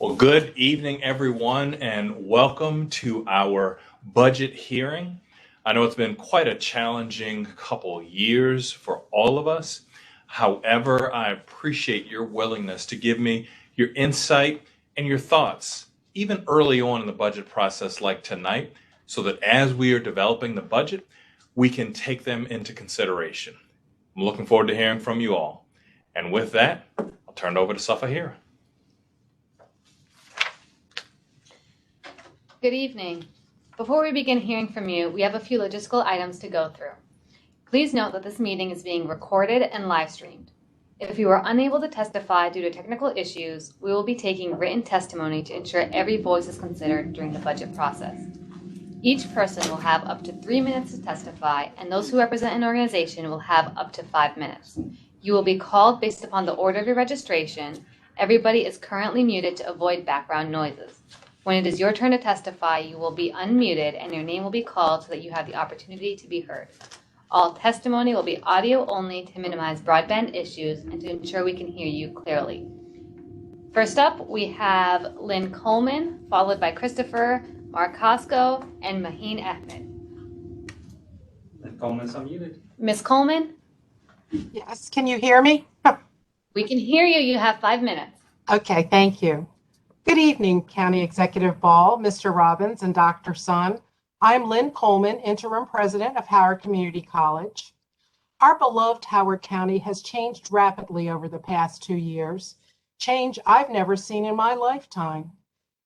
Well, good evening, everyone, and welcome to our budget hearing. I know it's been quite a challenging couple years for all of us. However, I appreciate your willingness to give me your insight and your thoughts, even early on in the budget process like tonight, so that as we are developing the budget, we can take them into consideration. I'm looking forward to hearing from you all. And with that, I'll turn it over to Safahira. Good evening. Before we begin hearing from you, we have a few logistical items to go through. Please note that this meeting is being recorded and live streamed. If you are unable to testify due to technical issues, we will be taking written testimony to ensure every voice is considered during the budget process. Each person will have up to 3 minutes to testify, and those who represent an organization will have up to 5 minutes. You will be called based upon the order of your registration. Everybody is currently muted to avoid background noises. When it is your turn to testify, you will be unmuted and your name will be called so that you have the opportunity to be heard. All testimony will be audio only to minimize broadband issues and to ensure we can hear you clearly. First up, we have Lynn Coleman, followed by Christopher Morasco and Maheen Ahmed. Lynn Coleman is unmuted. Ms. Coleman? Yes, can you hear me? We can hear you. You have 5 minutes. Okay, thank you. Good evening, County Executive Ball, Mr. Robbins, and Dr. Sun. I'm Lynn Coleman, Interim President of Howard Community College. Our beloved Howard County has changed rapidly over the past 2 years, change I've never seen in my lifetime.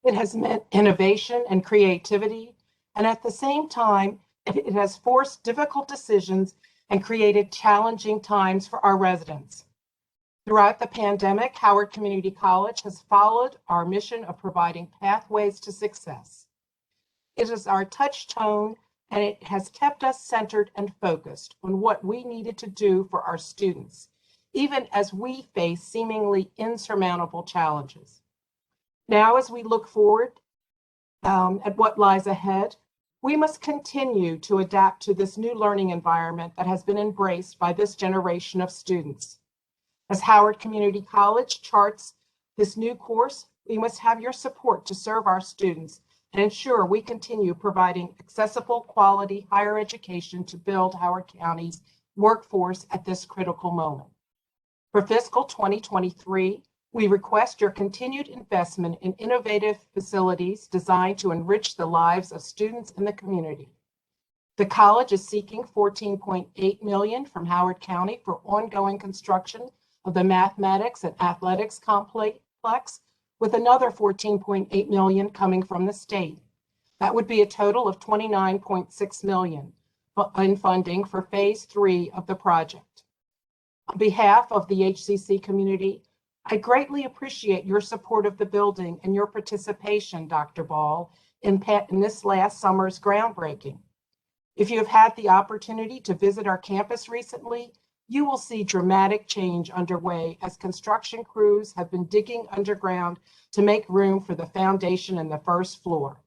It has meant innovation and creativity, and at the same time, it has forced difficult decisions and created challenging times for our residents. Throughout the pandemic, Howard Community College has followed our mission of providing pathways to success. It is our touchstone, and it has kept us centered and focused on what we needed to do for our students, even as we face seemingly insurmountable challenges. Now, as we look forward at what lies ahead, we must continue to adapt to this new learning environment that has been embraced by this generation of students. As Howard Community College charts this new course, we must have your support to serve our students and ensure we continue providing accessible, quality higher education to build Howard County's workforce at this critical moment. For fiscal 2023, we request your continued investment in innovative facilities designed to enrich the lives of students in the community. The college is seeking $14.8 million from Howard County for ongoing construction of the mathematics and athletics complex, with another $14.8 million coming from the state. That would be a total of $29.6 million in funding for phase 3 of the project. On behalf of the HCC community, I greatly appreciate your support of the building and your participation, Dr. Ball, in this last summer's groundbreaking. If you have had the opportunity to visit our campus recently, you will see dramatic change underway as construction crews have been digging underground to make room for the foundation and the first floor.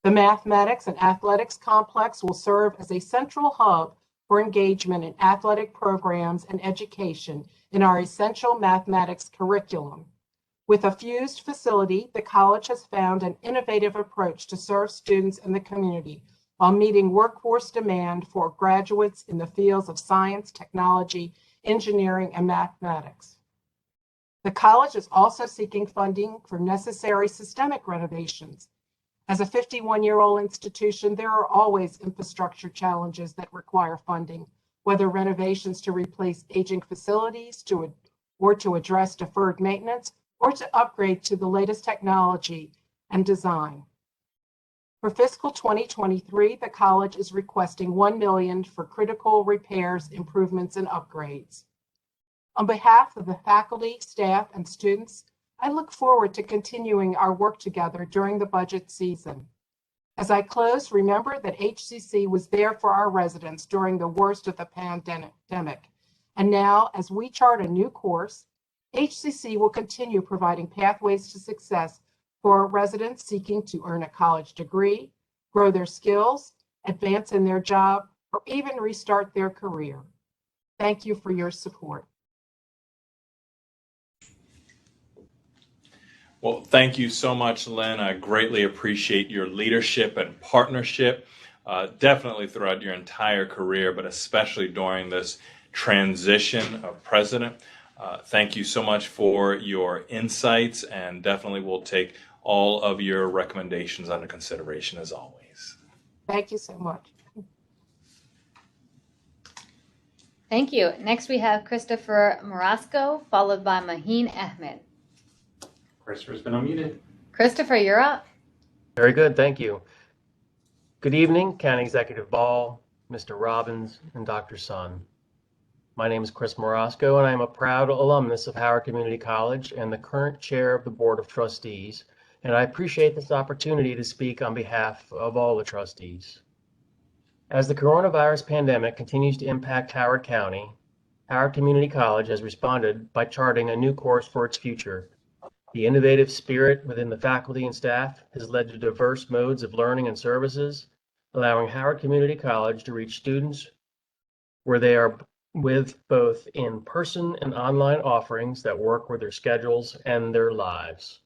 The mathematics and athletics complex will serve as a central hub for engagement in athletic programs and education in our essential mathematics curriculum. With a fused facility, the college has found an innovative approach to serve students in the community while meeting workforce demand for graduates in the fields of science, technology, engineering, and mathematics. The college is also seeking funding for necessary systemic renovations. As a 51-year-old institution, there are always infrastructure challenges that require funding, whether renovations to replace aging facilities or to address deferred maintenance or to upgrade to the latest technology and design. For fiscal 2023, the college is requesting $1 million for critical repairs, improvements, and upgrades. On behalf of the faculty, staff, and students, I look forward to continuing our work together during the budget season. As I close, remember that HCC was there for our residents during the worst of the pandemic. And now, as we chart a new course, HCC will continue providing pathways to success for residents seeking to earn a college degree, grow their skills, advance in their job, or even restart their career. Thank you for your support. Well, thank you so much, Lynn. I greatly appreciate your leadership and partnership, definitely throughout your entire career, but especially during this transition of president. Thank you so much for your insights, and definitely we'll take all of your recommendations under consideration as always. Thank you so much. Thank you. Next, we have Christopher Morasco, followed by Maheen Ahmed. Christopher's been unmuted. Christopher, you're up. Very good, thank you. Good evening, County Executive Ball, Mr. Robbins, and Dr. Sun. My name is Chris Morasco, and I am a proud alumnus of Howard Community College and the current chair of the Board of Trustees, and I appreciate this opportunity to speak on behalf of all the trustees. As the coronavirus pandemic continues to impact Howard County, Howard Community College has responded by charting a new course for its future. The innovative spirit within the faculty and staff has led to diverse modes of learning and services, allowing Howard Community College to reach students where they are with both in-person and online offerings that work with their schedules and their lives.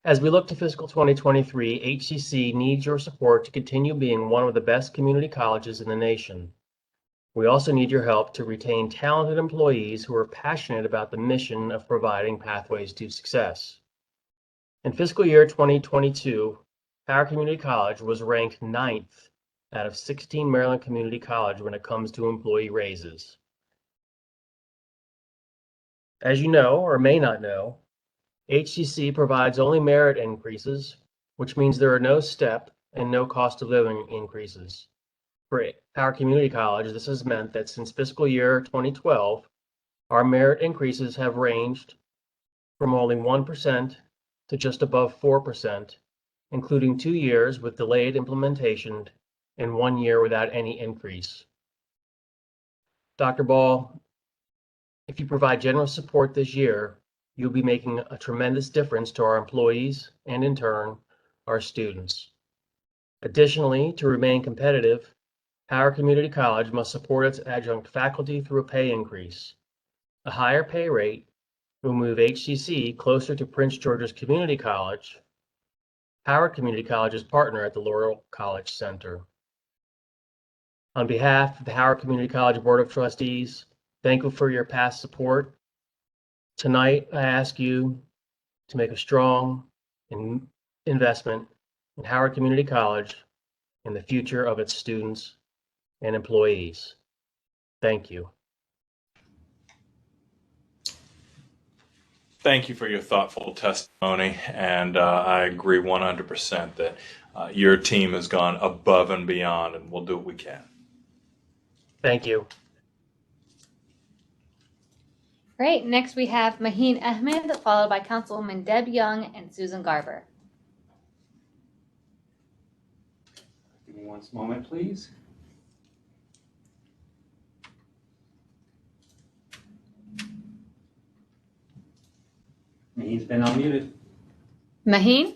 As we look to fiscal 2023, HCC needs your support to continue being one of the best community colleges in the nation. We also need your help to retain talented employees who are passionate about the mission of providing pathways to success. In fiscal year 2022, Howard Community College was ranked 9th out of 16 Maryland community colleges when it comes to employee raises. As you know, or may not know, HCC provides only merit increases, which means there are no step and no cost of living increases. For our community college, this has meant that since fiscal year 2012, our merit increases have ranged from only 1% to just above 4%, including 2 years with delayed implementation and 1 year without any increase. Dr. Ball, if you provide generous support this year, you'll be making a tremendous difference to our employees and in turn, our students. Additionally, to remain competitive, Howard Community College must support its adjunct faculty through a pay increase. A higher pay rate will move HCC closer to Prince George's Community College, Howard Community College's partner at the Laurel College Center. On behalf of the Howard Community College Board of Trustees, thank you for your past support. Tonight, I ask you to make a strong investment in Howard Community College and the future of its students and employees. Thank you. Thank you for your thoughtful testimony, and I agree 100% that your team has gone above and beyond, and we'll do what we can. Thank you. Great. Next, we have Maheen Ahmed, followed by Councilwoman Deb Young and Susan Garber. Give me one moment, please. He's been unmuted. Maheen?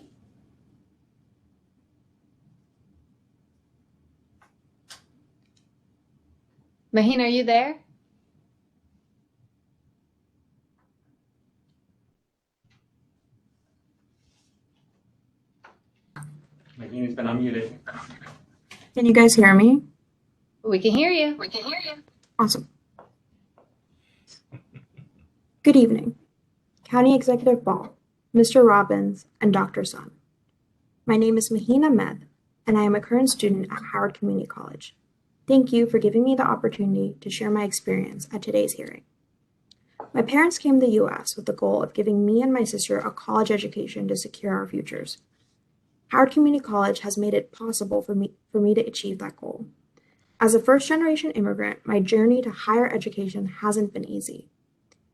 Maheen, are you there? Maheen's been unmuted. Can you guys hear me? We can hear you. Awesome. Good evening, County Executive Ball, Mr. Robbins, and Dr. Sun. My name is Maheen Ahmed, and I am a current student at Howard Community College. Thank you for giving me the opportunity to share my experience at today's hearing. My parents came to the U.S. with the goal of giving me and my sister a college education to secure our futures. Howard Community College has made it possible for me to achieve that goal. As a first-generation immigrant, my journey to higher education hasn't been easy.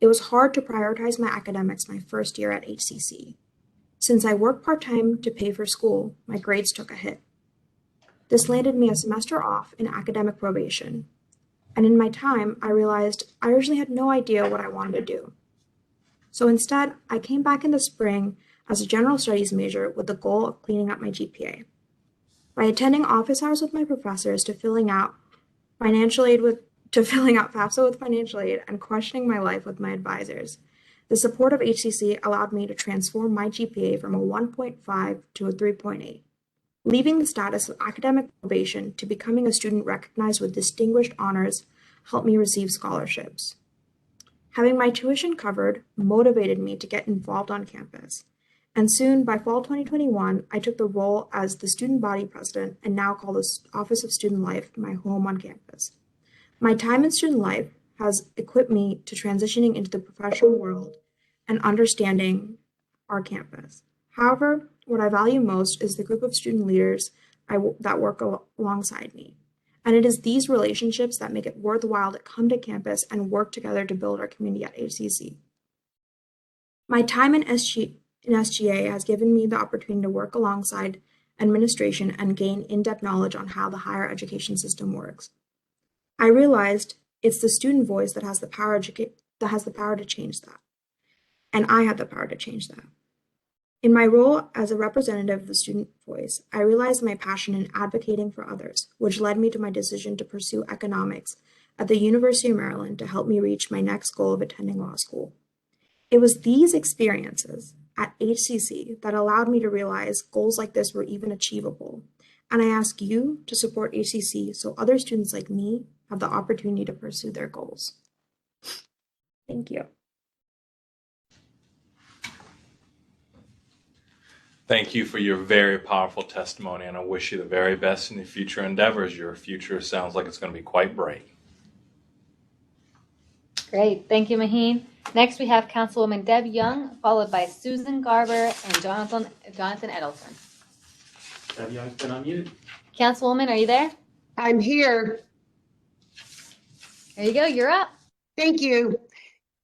It was hard to prioritize my academics my first year at HCC. Since I worked part-time to pay for school, my grades took a hit. This landed me a semester off in academic probation. And in my time, I realized I originally had no idea what I wanted to do. So instead, I came back in the spring as a general studies major with the goal of cleaning up my GPA. By attending office hours with my professors to filling out FAFSA with financial aid and questioning my life with my advisors, The support of HCC allowed me to transform my GPA from a 1.5 to a 3.8, leaving the status of academic probation to becoming a student recognized with distinguished honors helped me receive scholarships. Having my tuition covered motivated me to get involved on campus. And soon, by fall 2021, I took the role as the student body president and now call the Office of Student Life my home on campus. My time in student life has equipped me to transitioning into the professional world and understanding our campus. However, what I value most is the group of student leaders that work alongside me. And it is these relationships that make it worthwhile to come to campus and work together to build our community at HCC. My time in SGA has given me the opportunity to work alongside administration and gain in-depth knowledge on how the higher education system works. I realized it's the student voice that has the power to change that. And I had the power to change that. In my role as a representative of the student voice, I realized my passion in advocating for others, which led me to my decision to pursue economics at the University of Maryland to help me reach my next goal of attending law school. It was these experiences at HCC that allowed me to realize goals like this were even achievable. And I ask you to support HCC so other students like me have the opportunity to pursue their goals. Thank you. Thank you for your very powerful testimony, and I wish you the very best in your future endeavors. Your future sounds like it's going to be quite bright. Great. Thank you, Maheen. Next, we have Councilwoman Deb Young, followed by Susan Garber and Jonathan Edelson. Deb Young's been unmuted. Councilwoman, are you there? I'm here. There you go. You're up. Thank you.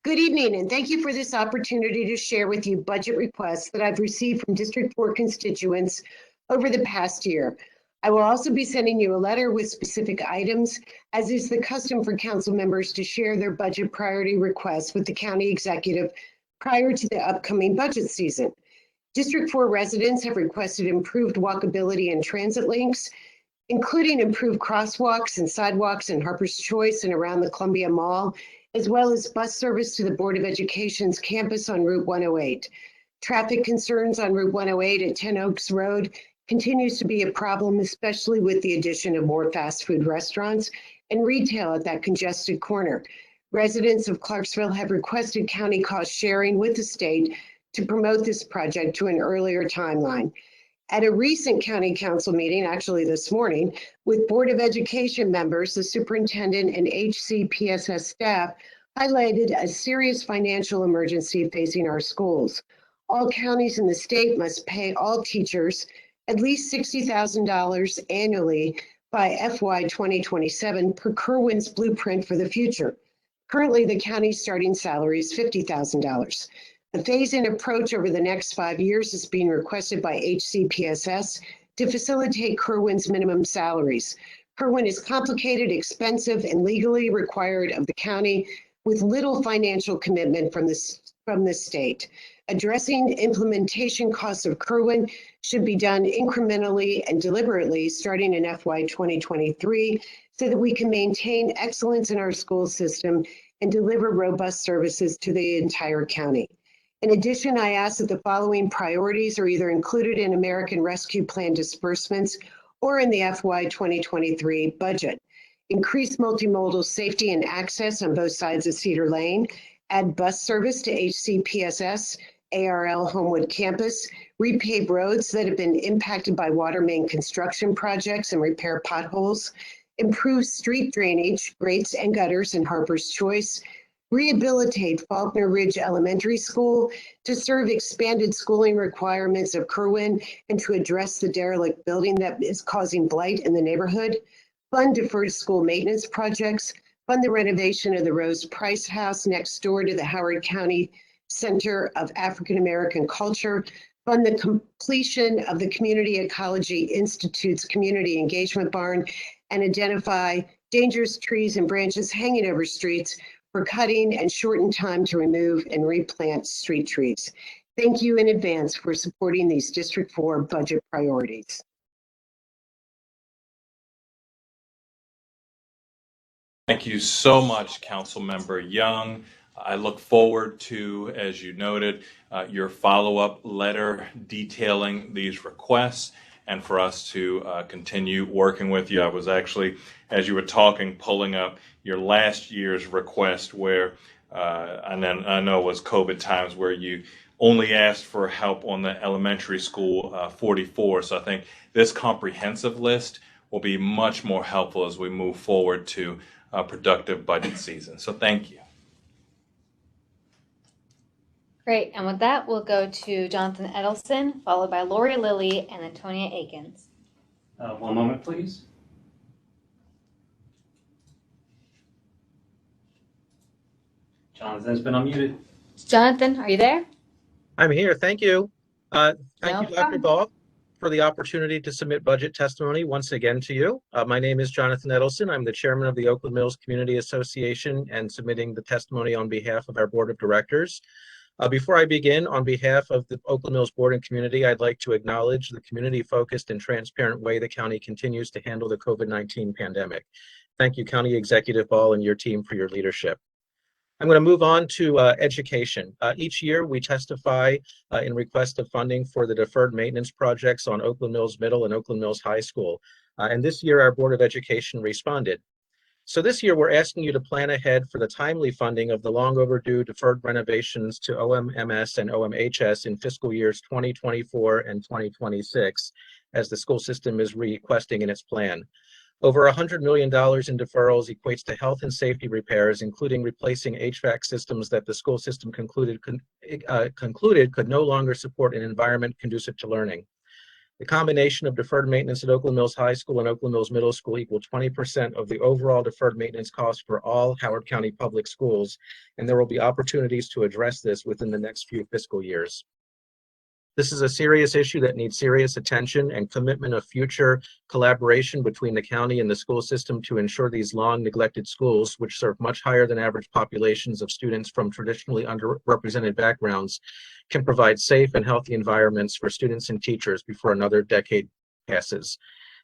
Good evening, and thank you for this opportunity to share with you budget requests that I've received from District 4 constituents over the past year. I will also be sending you a letter with specific items, as is the custom for council members to share their budget priority requests with the county executive prior to the upcoming budget season. District 4 residents have requested improved walkability and transit links, including improved crosswalks and sidewalks in Harper's Choice and around the Columbia Mall, as well as bus service to the Board of Education's campus on Route 108. Traffic concerns on Route 108 at 10 Oaks Road continues to be a problem, especially with the addition of more fast food restaurants and retail at that congested corner. Residents of Clarksville have requested county cost sharing with the state to promote this project to an earlier timeline. At a recent county council meeting, actually this morning, with Board of Education members, the superintendent and HCPSS staff highlighted a serious financial emergency facing our schools. All counties in the state must pay all teachers at least $60,000 annually by FY 2027 per Kerwin's blueprint for the future. Currently, the county's starting salary is $50,000. A phase-in approach over the next 5 years is being requested by HCPSS to facilitate Kerwin's minimum salaries. Kerwin is complicated, expensive, and legally required of the county with little financial commitment from the state. Addressing implementation costs of Kerwin should be done incrementally and deliberately starting in FY 2023 so that we can maintain excellence in our school system and deliver robust services to the entire county. In addition, I ask that the following priorities are either included in American Rescue Plan disbursements or in the FY 2023 budget. Increase multimodal safety and access on both sides of Cedar Lane, add bus service to HCPSS, ARL Homewood campus, repave roads that have been impacted by water main construction projects and repair potholes, improve street drainage, grates and gutters in Harper's Choice, rehabilitate Faulkner Ridge Elementary School to serve expanded schooling requirements of Kerwin and to address the derelict building that is causing blight in the neighborhood, fund deferred school maintenance projects, fund the renovation of the Rose Price House next door to the Howard County Center of African American Culture, fund the completion of the Community Ecology Institute's Community Engagement Barn, and identify dangerous trees and branches hanging over streets for cutting and shorten time to remove and replant street trees. Thank you in advance for supporting these District 4 budget priorities. Thank you so much, Councilmember Young. I look forward to, as you noted, your follow-up letter detailing these requests and for us to continue working with you. I was actually, as you were talking, pulling up your last year's request where, and then I know it was COVID times where you only asked for help on the elementary school 44. So I think this comprehensive list will be much more helpful as we move forward to a productive budget season. So thank you. Great, and with that, we'll go to Jonathan Edelson, followed by Laurie Lilly and then Tanya Akins. One moment, please. Jonathan's been unmuted. Jonathan, are you there? I'm here. Thank you. Thank No you, Dr. problem. Ball, for the opportunity to submit budget testimony once again to you. My name is Jonathan Edelson. I'm the chairman of the Oakland Mills Community Association and submitting the testimony on behalf of our board of directors. Before I begin, on behalf of the Oakland Mills Board and Community, I'd like to acknowledge the community-focused and transparent way the county continues to handle the COVID-19 pandemic. Thank you, County Executive Ball and your team for your leadership. I'm going to move on to education. Each year we testify in request of funding for the deferred maintenance projects on Oakland Mills Middle and Oakland Mills High School. And this year our Board of Education responded. So this year we're asking you to plan ahead for the timely funding of the long overdue deferred renovations to OMMS and OMHS in fiscal years 2024 and 2026, as the school system is requesting in its plan. Over $100 million in deferrals equates to health and safety repairs, including replacing HVAC systems that the school system concluded could no longer support an environment conducive to learning. The combination of deferred maintenance at Oakland Mills High School and Oakland Mills Middle School equal 20% of the overall deferred maintenance cost for all Howard County public schools, and there will be opportunities to address this within the next few fiscal years. This is a serious issue that needs serious attention and commitment of future collaboration between the county and the school system to ensure these long neglected schools, which serve much higher than average populations of students from traditionally underrepresented backgrounds, can provide safe and healthy environments for students and teachers before another decade passes.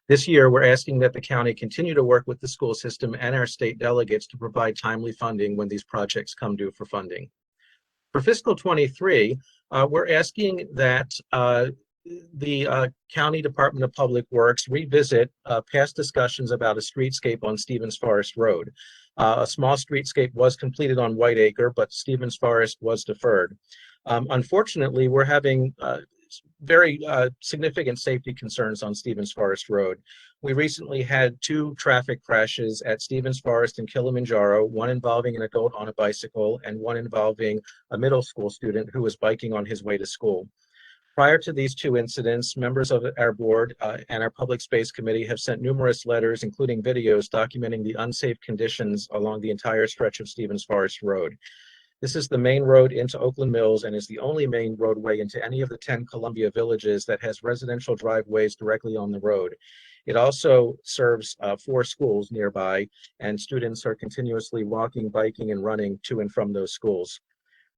This year, we're asking that the county continue to work with the school system and our state delegates to provide timely funding when these projects come due for funding. For fiscal 23, we're asking that the County Department of Public Works revisit past discussions about a streetscape on Stevens Forest Road. A small streetscape was completed on Whiteacre, but Stevens Forest was deferred. Unfortunately, we're having very significant safety concerns on Stevens Forest Road. We recently had 2 traffic crashes at Stevens Forest and Kilimanjaro, one involving an adult on a bicycle and one involving a middle school student who was biking on his way to school. Prior to these 2 incidents, members of our board and our Public Space Committee have sent numerous letters, including videos, documenting the unsafe conditions along the entire stretch of Stevens Forest Road. This is the main road into Oakland Mills and is the only main roadway into any of the 10 Columbia villages that has residential driveways directly on the road. It also serves 4 schools nearby, and students are continuously walking, biking, and running to and from those schools.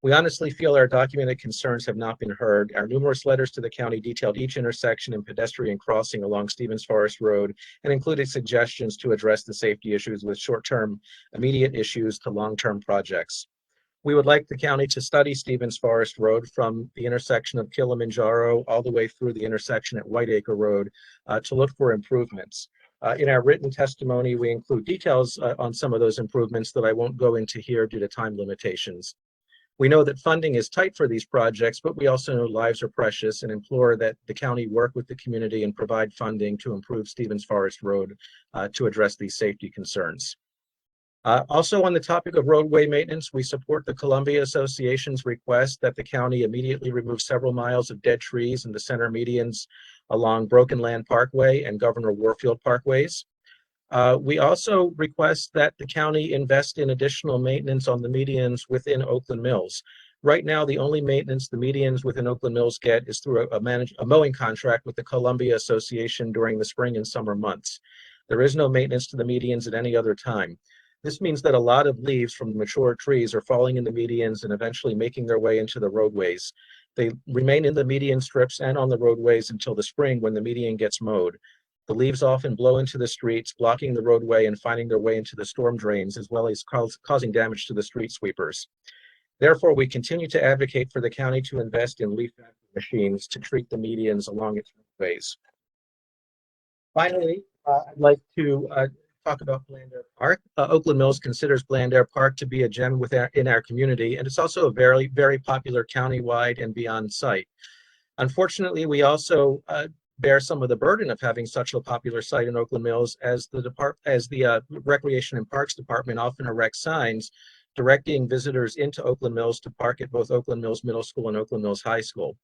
We honestly feel our documented concerns have not been heard. Our numerous letters to the county detailed each intersection and pedestrian crossing along Stevens Forest Road and included suggestions to address the safety issues with short-term immediate issues to long-term projects. We would like the county to study Stevens Forest Road from the intersection of Kilimanjaro all the way through the intersection at Whiteacre Road to look for improvements. In our written testimony, we include details on some of those improvements that I won't go into here due to time limitations. We know that funding is tight for these projects, but we also know lives are precious and implore that the county work with the community and provide funding to improve Stevens Forest Road to address these safety concerns. Also on the topic of roadway maintenance, we support the Columbia Association's request that the county immediately remove several miles of dead trees in the center medians along Broken Land Parkway and Governor Warfield Parkways. We also request that the county invest in additional maintenance on the medians within Oakland Mills. Right now, the only maintenance the medians within Oakland Mills get is through a mowing contract with the Columbia Association during the spring and summer months. There is no maintenance to the medians at any other time. This means that a lot of leaves from the mature trees are falling in the medians and eventually making their way into the roadways. They remain in the median strips and on the roadways until the spring when the median gets mowed. The leaves often blow into the streets, blocking the roadway and finding their way into the storm drains, as well as causing damage to the street sweepers. Therefore, we continue to advocate for the county to invest in leaf vacuum machines to treat the medians along its roadways. Finally, I'd like to talk about Blandair Park. Oakland Mills considers Blandair Park to be a gem in our community, and it's also a very, very popular countywide and beyond site. Unfortunately, we also bear some of the burden of having such a popular site in Oakland Mills, as the Recreation and Parks Department often erects signs directing visitors into Oakland Mills to park at both Oakland Mills Middle School and Oakland Mills High School.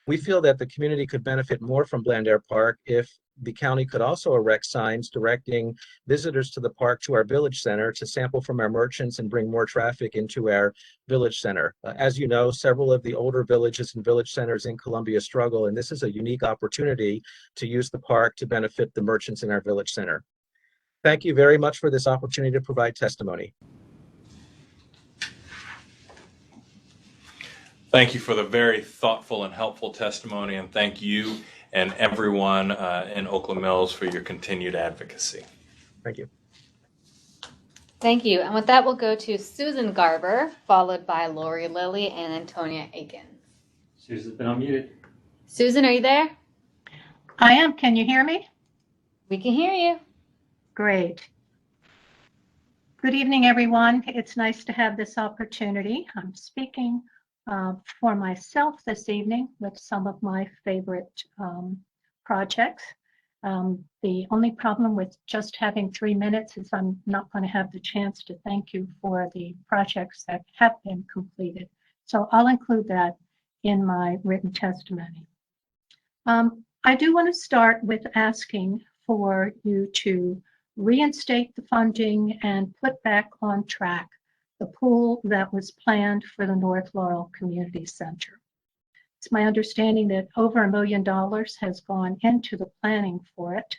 We feel that the community could benefit more from Blandair Park if the county could also erect signs directing visitors to the park to our village center to sample from our merchants and bring more traffic into our village center. As you know, several of the older villages and village centers in Columbia struggle, and this is a unique opportunity to use the park to benefit the merchants in our village center. Thank you very much for this opportunity to provide testimony. Thank you for the very thoughtful and helpful testimony, and thank you and everyone in Oakland Mills for your continued advocacy. Thank you. Thank you. And with that, we'll go to Susan Garber, followed by Laurie Lilly and Tanya Akins. Susan's been unmuted. Susan, are you there? I am. Can you hear me? We can hear you. Great. Good evening, everyone. It's nice to have this opportunity. I'm speaking for myself this evening with some of my favorite projects. The only problem with just having 3 minutes is I'm not going to have the chance to thank you for the projects that have been completed. So I'll include that in my written testimony. I do want to start with asking for you to reinstate the funding and put back on track the pool that was planned for the North Laurel Community Center. It's my understanding that over $1 million has gone into the planning for it,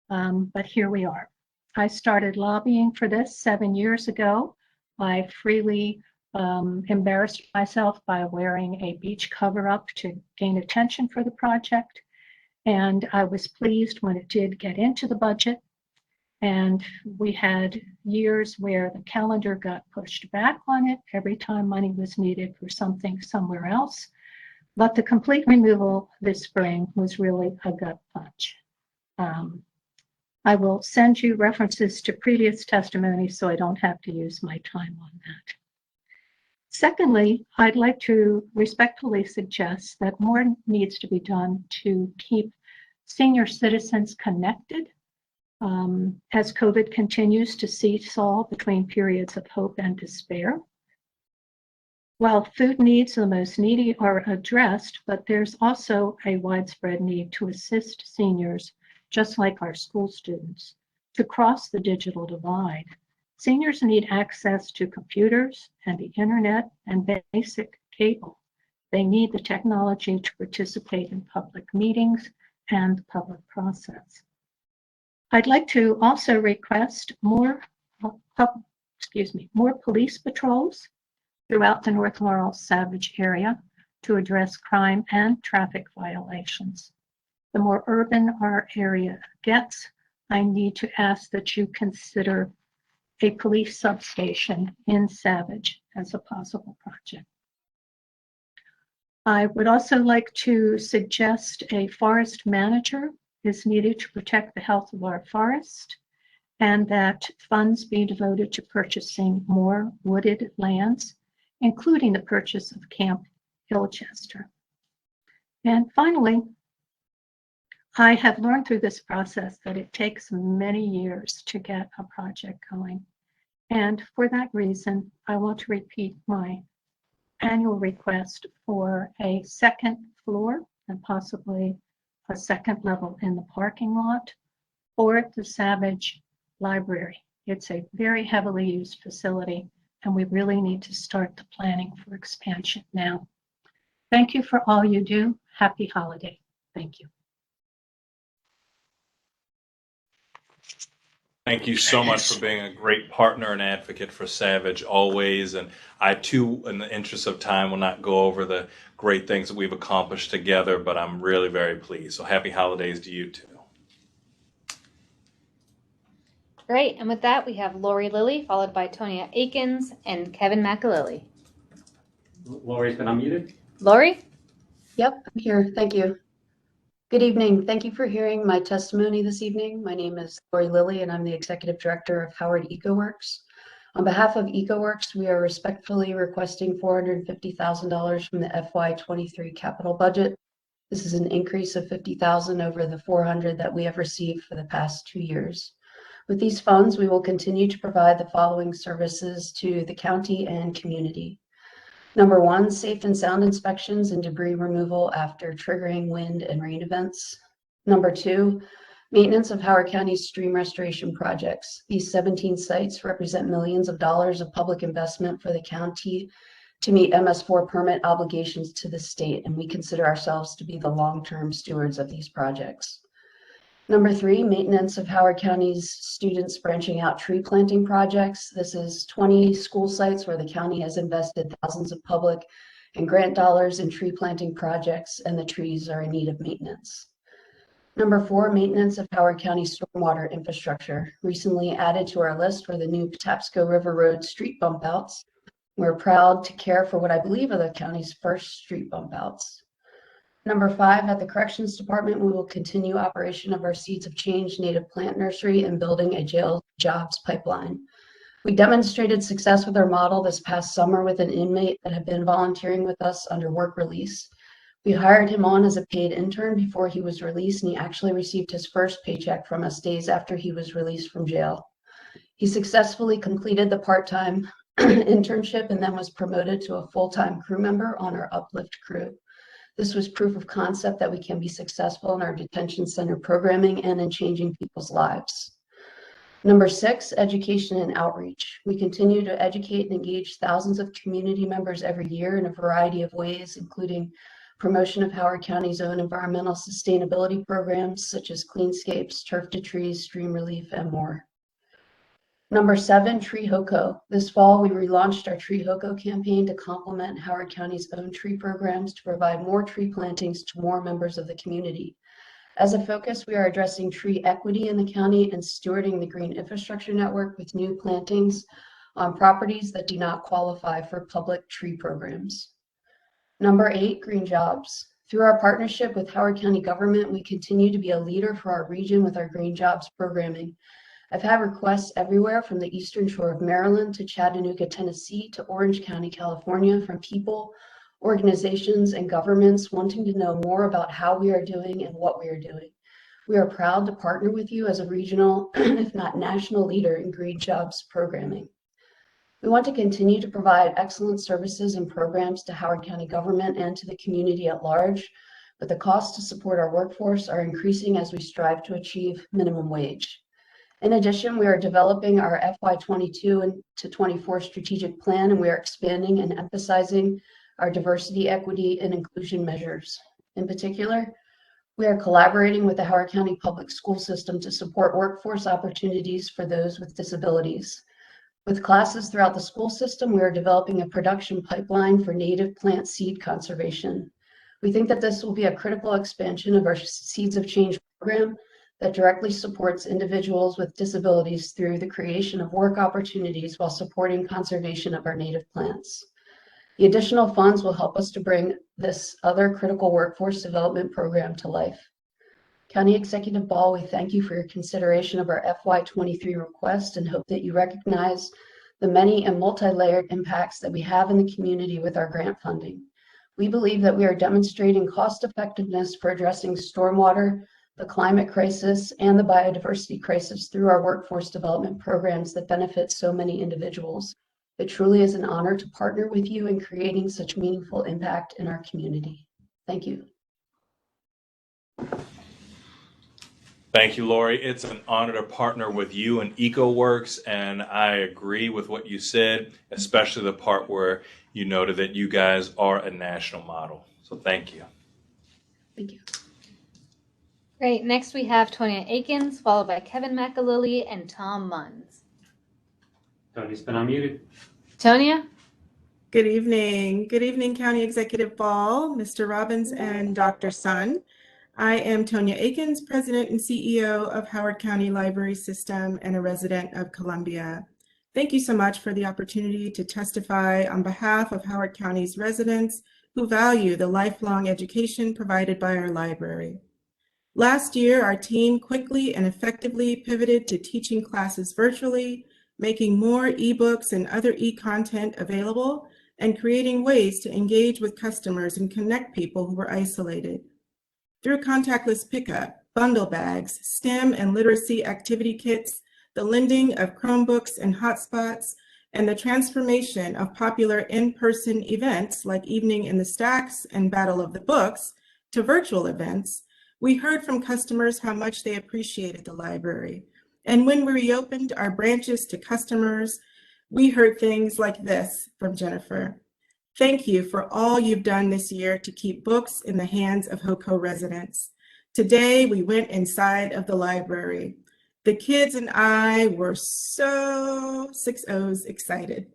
but here we are. I started lobbying for this 7 years ago. I freely embarrassed myself by wearing a beach cover-up to gain attention for the project, and I was pleased when it did get into the budget. And we had years where the calendar got pushed back on it every time money was needed for something somewhere else. But the complete removal this spring was really a gut punch. I will send you references to previous testimony so I don't have to use my time on that. Secondly, I'd like to respectfully suggest that more needs to be done to keep senior citizens connected as COVID continues to seesaw between periods of hope and despair. While food needs of the most needy are addressed, but there's also a widespread need to assist seniors, just like our school students, to cross the digital divide. Seniors need access to computers and the internet and basic cable. They need the technology to participate in public meetings and the public process. I'd like to also request more police patrols throughout the North Laurel Savage area to address crime and traffic violations. The more urban our area gets, I need to ask that you consider a police substation in Savage as a possible project. I would also like to suggest a forest manager is needed to protect the health of our forest, and that funds be devoted to purchasing more wooded lands, including the purchase of Camp Hillchester. And finally, I have learned through this process that it takes many years to get a project going. And for that reason, I want to repeat my annual request for a second floor and possibly a second level in the parking lot or the Savage Library. It's a very heavily used facility, and we really need to start the planning for expansion now. Thank you for all you do. Happy holiday. Thank you. Thank you so much for being a great partner and advocate for Savage always. And I too, in the interest of time, will not go over the great things that we've accomplished together, but I'm really very pleased. So happy holidays to you too. Great. And with that, we have Laurie Lilly, followed by Tanya Akins and Kevin McAlilly. Laurie's been unmuted. Laurie? Yep, I'm here. Thank you. Good evening. Thank you for hearing my testimony this evening. My name is Laurie Lilly, and I'm the Executive Director of Howard EcoWorks. On behalf of EcoWorks, we are respectfully requesting $450,000 from the FY23 capital budget. This is an increase of $50,000 over the $400,000 that we have received for the past 2 years. With these funds, we will continue to provide the following services to the county and community. Number one, safe and sound inspections and debris removal after triggering wind and rain events. Number two, maintenance of Howard County's stream restoration projects. These 17 sites represent millions of dollars of public investment for the county to meet MS4 permit obligations to the state, and we consider ourselves to be the long-term stewards of these projects. Number three, maintenance of Howard County's students branching out tree planting projects. This is 20 school sites where the county has invested thousands of public and grant dollars in tree planting projects, and the trees are in need of maintenance. Number four, maintenance of Howard County stormwater infrastructure. Recently added to our list were the new Patapsco River Road street bump outs. We're proud to care for what I believe are the county's first street bump outs. Number five, at the Corrections Department, we will continue operation of our Seeds of Change native plant nursery and building a jail jobs pipeline. We demonstrated success with our model this past summer with an inmate that had been volunteering with us under work release. We hired him on as a paid intern before he was released, and he actually received his first paycheck from us days after he was released from jail. He successfully completed the part-time internship and then was promoted to a full-time crew member on our Uplift crew. This was proof of concept that we can be successful in our detention center programming and in changing people's lives. Number six, education and outreach. We continue to educate and engage thousands of community members every year in a variety of ways, including promotion of Howard County's own environmental sustainability programs, such as Cleanscapes, Turf to Trees, Stream Relief, and more. Number seven, Tree Hoko. This fall, we relaunched our Tree Hoko campaign to complement Howard County's own tree programs to provide more tree plantings to more members of the community. As a focus, we are addressing tree equity in the county and stewarding the green infrastructure network with new plantings on properties that do not qualify for public tree programs. Number eight, green jobs. Through our partnership with Howard County government, we continue to be a leader for our region with our green jobs programming. I've had requests everywhere from the eastern shore of Maryland to Chattanooga, Tennessee to Orange County, California, from people, organizations, and governments wanting to know more about how we are doing and what we are doing. We are proud to partner with you as a regional, if not national leader in green jobs programming. We want to continue to provide excellent services and programs to Howard County government and to the community at large, but the costs to support our workforce are increasing as we strive to achieve minimum wage. In addition, we are developing our FY22 to 24 strategic plan, and we are expanding and emphasizing our diversity, equity, and inclusion measures. In particular, we are collaborating with the Howard County Public School System to support workforce opportunities for those with disabilities. With classes throughout the school system, we are developing a production pipeline for native plant seed conservation. We think that this will be a critical expansion of our Seeds of Change program that directly supports individuals with disabilities through the creation of work opportunities while supporting conservation of our native plants. The additional funds will help us to bring this other critical workforce development program to life. County Executive Ball, we thank you for your consideration of our FY23 request and hope that you recognize the many and multi-layered impacts that we have in the community with our grant funding. We believe that we are demonstrating cost effectiveness for addressing stormwater, the climate crisis, and the biodiversity crisis through our workforce development programs that benefit so many individuals. It truly is an honor to partner with you in creating such meaningful impact in our community. Thank you. Thank you, Laurie. It's an honor to partner with you and EcoWorks, and I agree with what you said, especially the part where you noted that you guys are a national model. So thank you. Thank you. Great. Next we have Tanya Akins, followed by Kevin McAlilly and Tom Muns. Tony's been unmuted. Tonya? Good evening. Good evening, County Executive Ball, Mr. Robbins, and Dr. Sun. I am Tanya Akins, President and CEO of Howard County Library System and a resident of Columbia. Thank you so much for the opportunity to testify on behalf of Howard County's residents who value the lifelong education provided by our library. Last year, our team quickly and effectively pivoted to teaching classes virtually, making more ebooks and other e-content available, and creating ways to engage with customers and connect people who were isolated. Through contactless pickup, bundle bags, STEM and literacy activity kits, the lending of Chromebooks and hotspots, and the transformation of popular in-person events like Evening in the Stacks and Battle of the Books to virtual events, we heard from customers how much they appreciated the library. And when we reopened our branches to customers, we heard things like this from Jennifer. Thank you for all you've done this year to keep books in the hands of HOCO residents. Today, we went inside of the library. The kids and I were so 6 O's excited.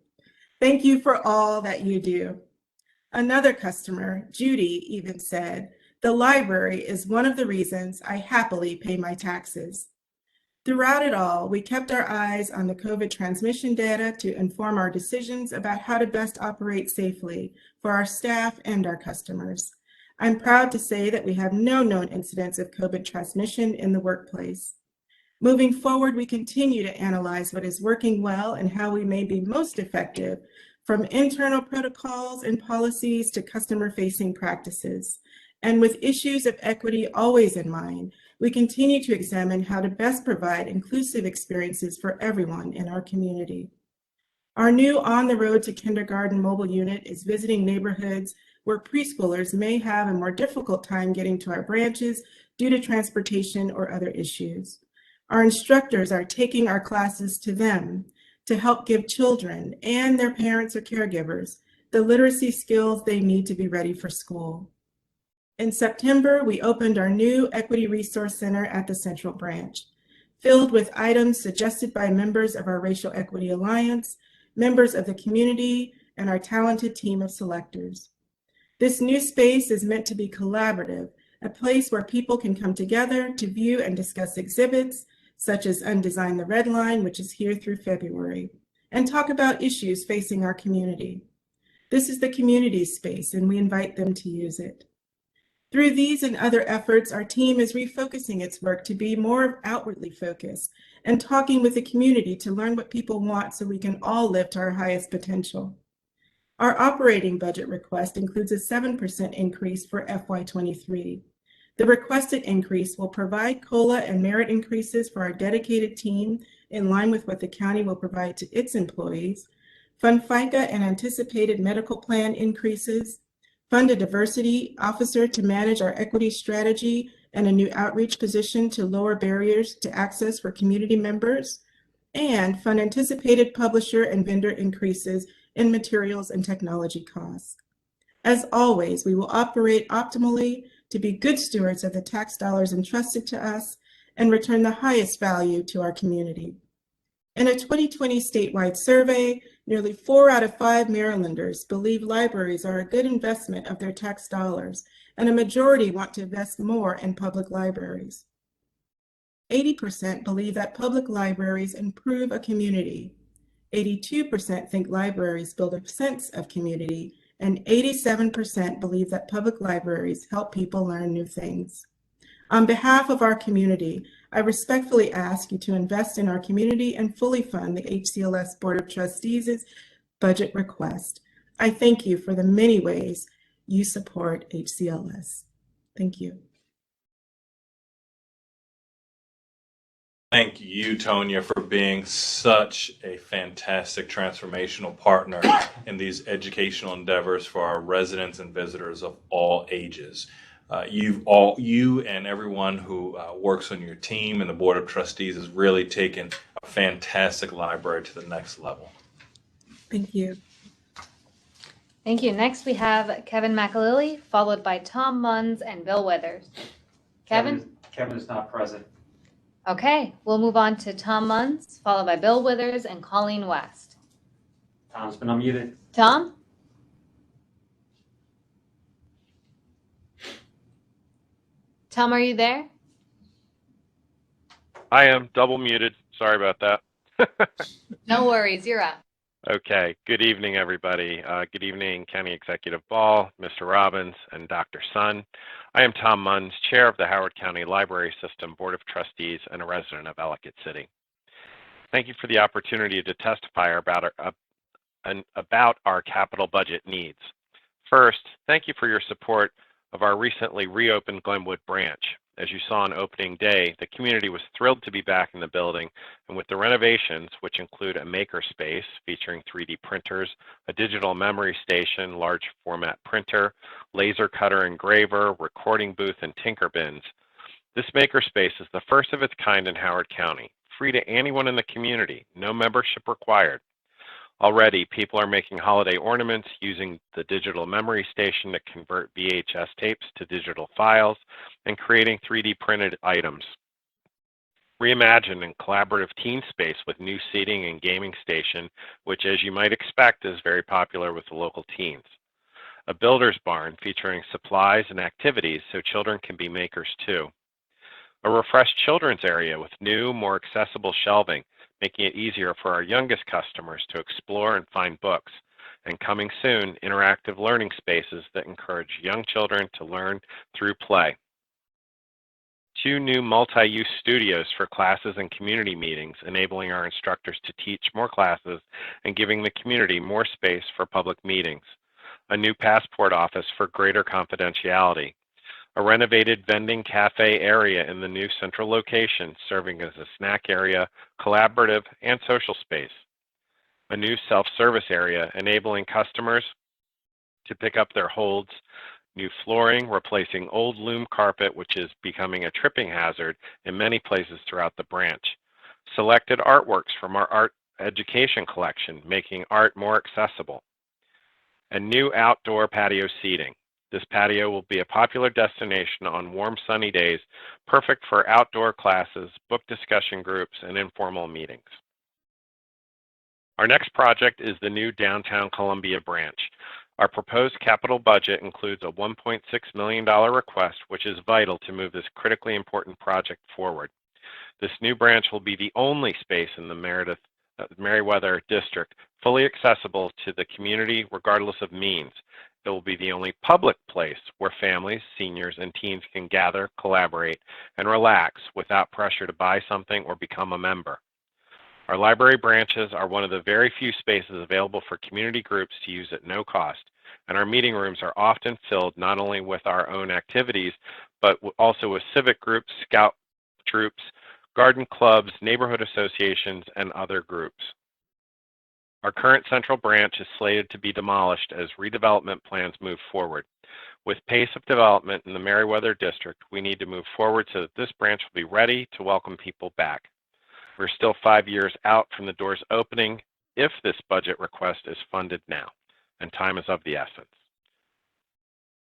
Thank you for all that you do. Another customer, Judy, even said, the library is one of the reasons I happily pay my taxes. Throughout it all, we kept our eyes on the COVID transmission data to inform our decisions about how to best operate safely for our staff and our customers. I'm proud to say that we have no known incidents of COVID transmission in the workplace. Moving forward, we continue to analyze what is working well and how we may be most effective, from internal protocols and policies to customer-facing practices. And with issues of equity always in mind, we continue to examine how to best provide inclusive experiences for everyone in our community. Our new On the Road to Kindergarten mobile unit is visiting neighborhoods where preschoolers may have a more difficult time getting to our branches due to transportation or other issues. Our instructors are taking our classes to them to help give children and their parents or caregivers the literacy skills they need to be ready for school. In September, we opened our new Equity Resource Center at the Central Branch, filled with items suggested by members of our Racial Equity Alliance, members of the community, and our talented team of selectors. This new space is meant to be collaborative, a place where people can come together to view and discuss exhibits, such as Undesign the Red Line, which is here through February, and talk about issues facing our community. This is the community's space, and we invite them to use it. Through these and other efforts, our team is refocusing its work to be more outwardly focused and talking with the community to learn what people want so we can all live to our highest potential. Our operating budget request includes a 7% increase for FY23. The requested increase will provide COLA and merit increases for our dedicated team in line with what the county will provide to its employees, fund FICA and anticipated medical plan increases, fund a diversity officer to manage our equity strategy and a new outreach position to lower barriers to access for community members, and fund anticipated publisher and vendor increases in materials and technology costs. As always, we will operate optimally to be good stewards of the tax dollars entrusted to us and return the highest value to our community. In a 2020 statewide survey, nearly 4 out of 5 Marylanders believe libraries are a good investment of their tax dollars, and a majority want to invest more in public libraries. 80% believe that public libraries improve a community. 82% think libraries build a sense of community, and 87% believe that public libraries help people learn new things. On behalf of our community, I respectfully ask you to invest in our community and fully fund the HCLS Board of Trustees' budget request. I thank you for the many ways you support HCLS. Thank you. Thank you, Tanya, for being such a fantastic transformational partner in these educational endeavors for our residents and visitors of all ages. You and everyone who works on your team and the Board of Trustees has really taken a fantastic library to the next level. Thank you. Thank you. Next, we have Kevin McAlilly, followed by Tom Muns and Bill Withers. Kevin? Kevin is not present. Okay, we'll move on to Tom Muns, followed by Bill Withers and Colleen West. Tom's been unmuted. Tom? Tom, are you there? I am double muted. Sorry about that. No worries, you're up. Okay, good evening, everybody. Good evening, County Executive Ball, Mr. Robbins, and Dr. Sun. I am Tom Muns, Chair of the Howard County Library System Board of Trustees and a resident of Ellicott City. Thank you for the opportunity to testify about our capital budget needs. First, thank you for your support of our recently reopened Glenwood branch. As you saw on opening day, the community was thrilled to be back in the building, and with the renovations, which include a maker space featuring 3D printers, a digital memory station, large format printer, laser cutter engraver, recording booth, and tinker bins, this maker space is the first of its kind in Howard County, free to anyone in the community, no membership required. Already, people are making holiday ornaments using the digital memory station to convert VHS tapes to digital files and creating 3D printed items. Reimagined and collaborative teen space with new seating and gaming station, which as you might expect is very popular with the local teens. A builder's barn featuring supplies and activities so children can be makers too. A refreshed children's area with new, more accessible shelving, making it easier for our youngest customers to explore and find books. And coming soon, interactive learning spaces that encourage young children to learn through play. 2 new multi-use studios for classes and community meetings, enabling our instructors to teach more classes and giving the community more space for public meetings. A new passport office for greater confidentiality. A renovated vending cafe area in the new central location, serving as a snack area, collaborative, and social space. A new self-service area, enabling customers to pick up their holds. New flooring, replacing old loom carpet, which is becoming a tripping hazard in many places throughout the branch. Selected artworks from our art education collection, making art more accessible. And new outdoor patio seating. This patio will be a popular destination on warm, sunny days, perfect for outdoor classes, book discussion groups, and informal meetings. Our next project is the new downtown Columbia branch. Our proposed capital budget includes a $1.6 million request, which is vital to move this critically important project forward. This new branch will be the only space in the Meriwether district fully accessible to the community regardless of means. It will be the only public place where families, seniors, and teens can gather, collaborate, and relax without pressure to buy something or become a member. Our library branches are one of the very few spaces available for community groups to use at no cost, and our meeting rooms are often filled not only with our own activities, but also with civic groups, scout troops, garden clubs, neighborhood associations, and other groups. Our current central branch is slated to be demolished as redevelopment plans move forward. With pace of development in the Meriwether district, we need to move forward so that this branch will be ready to welcome people back. We're still 5 years out from the doors opening if this budget request is funded now, and time is of the essence.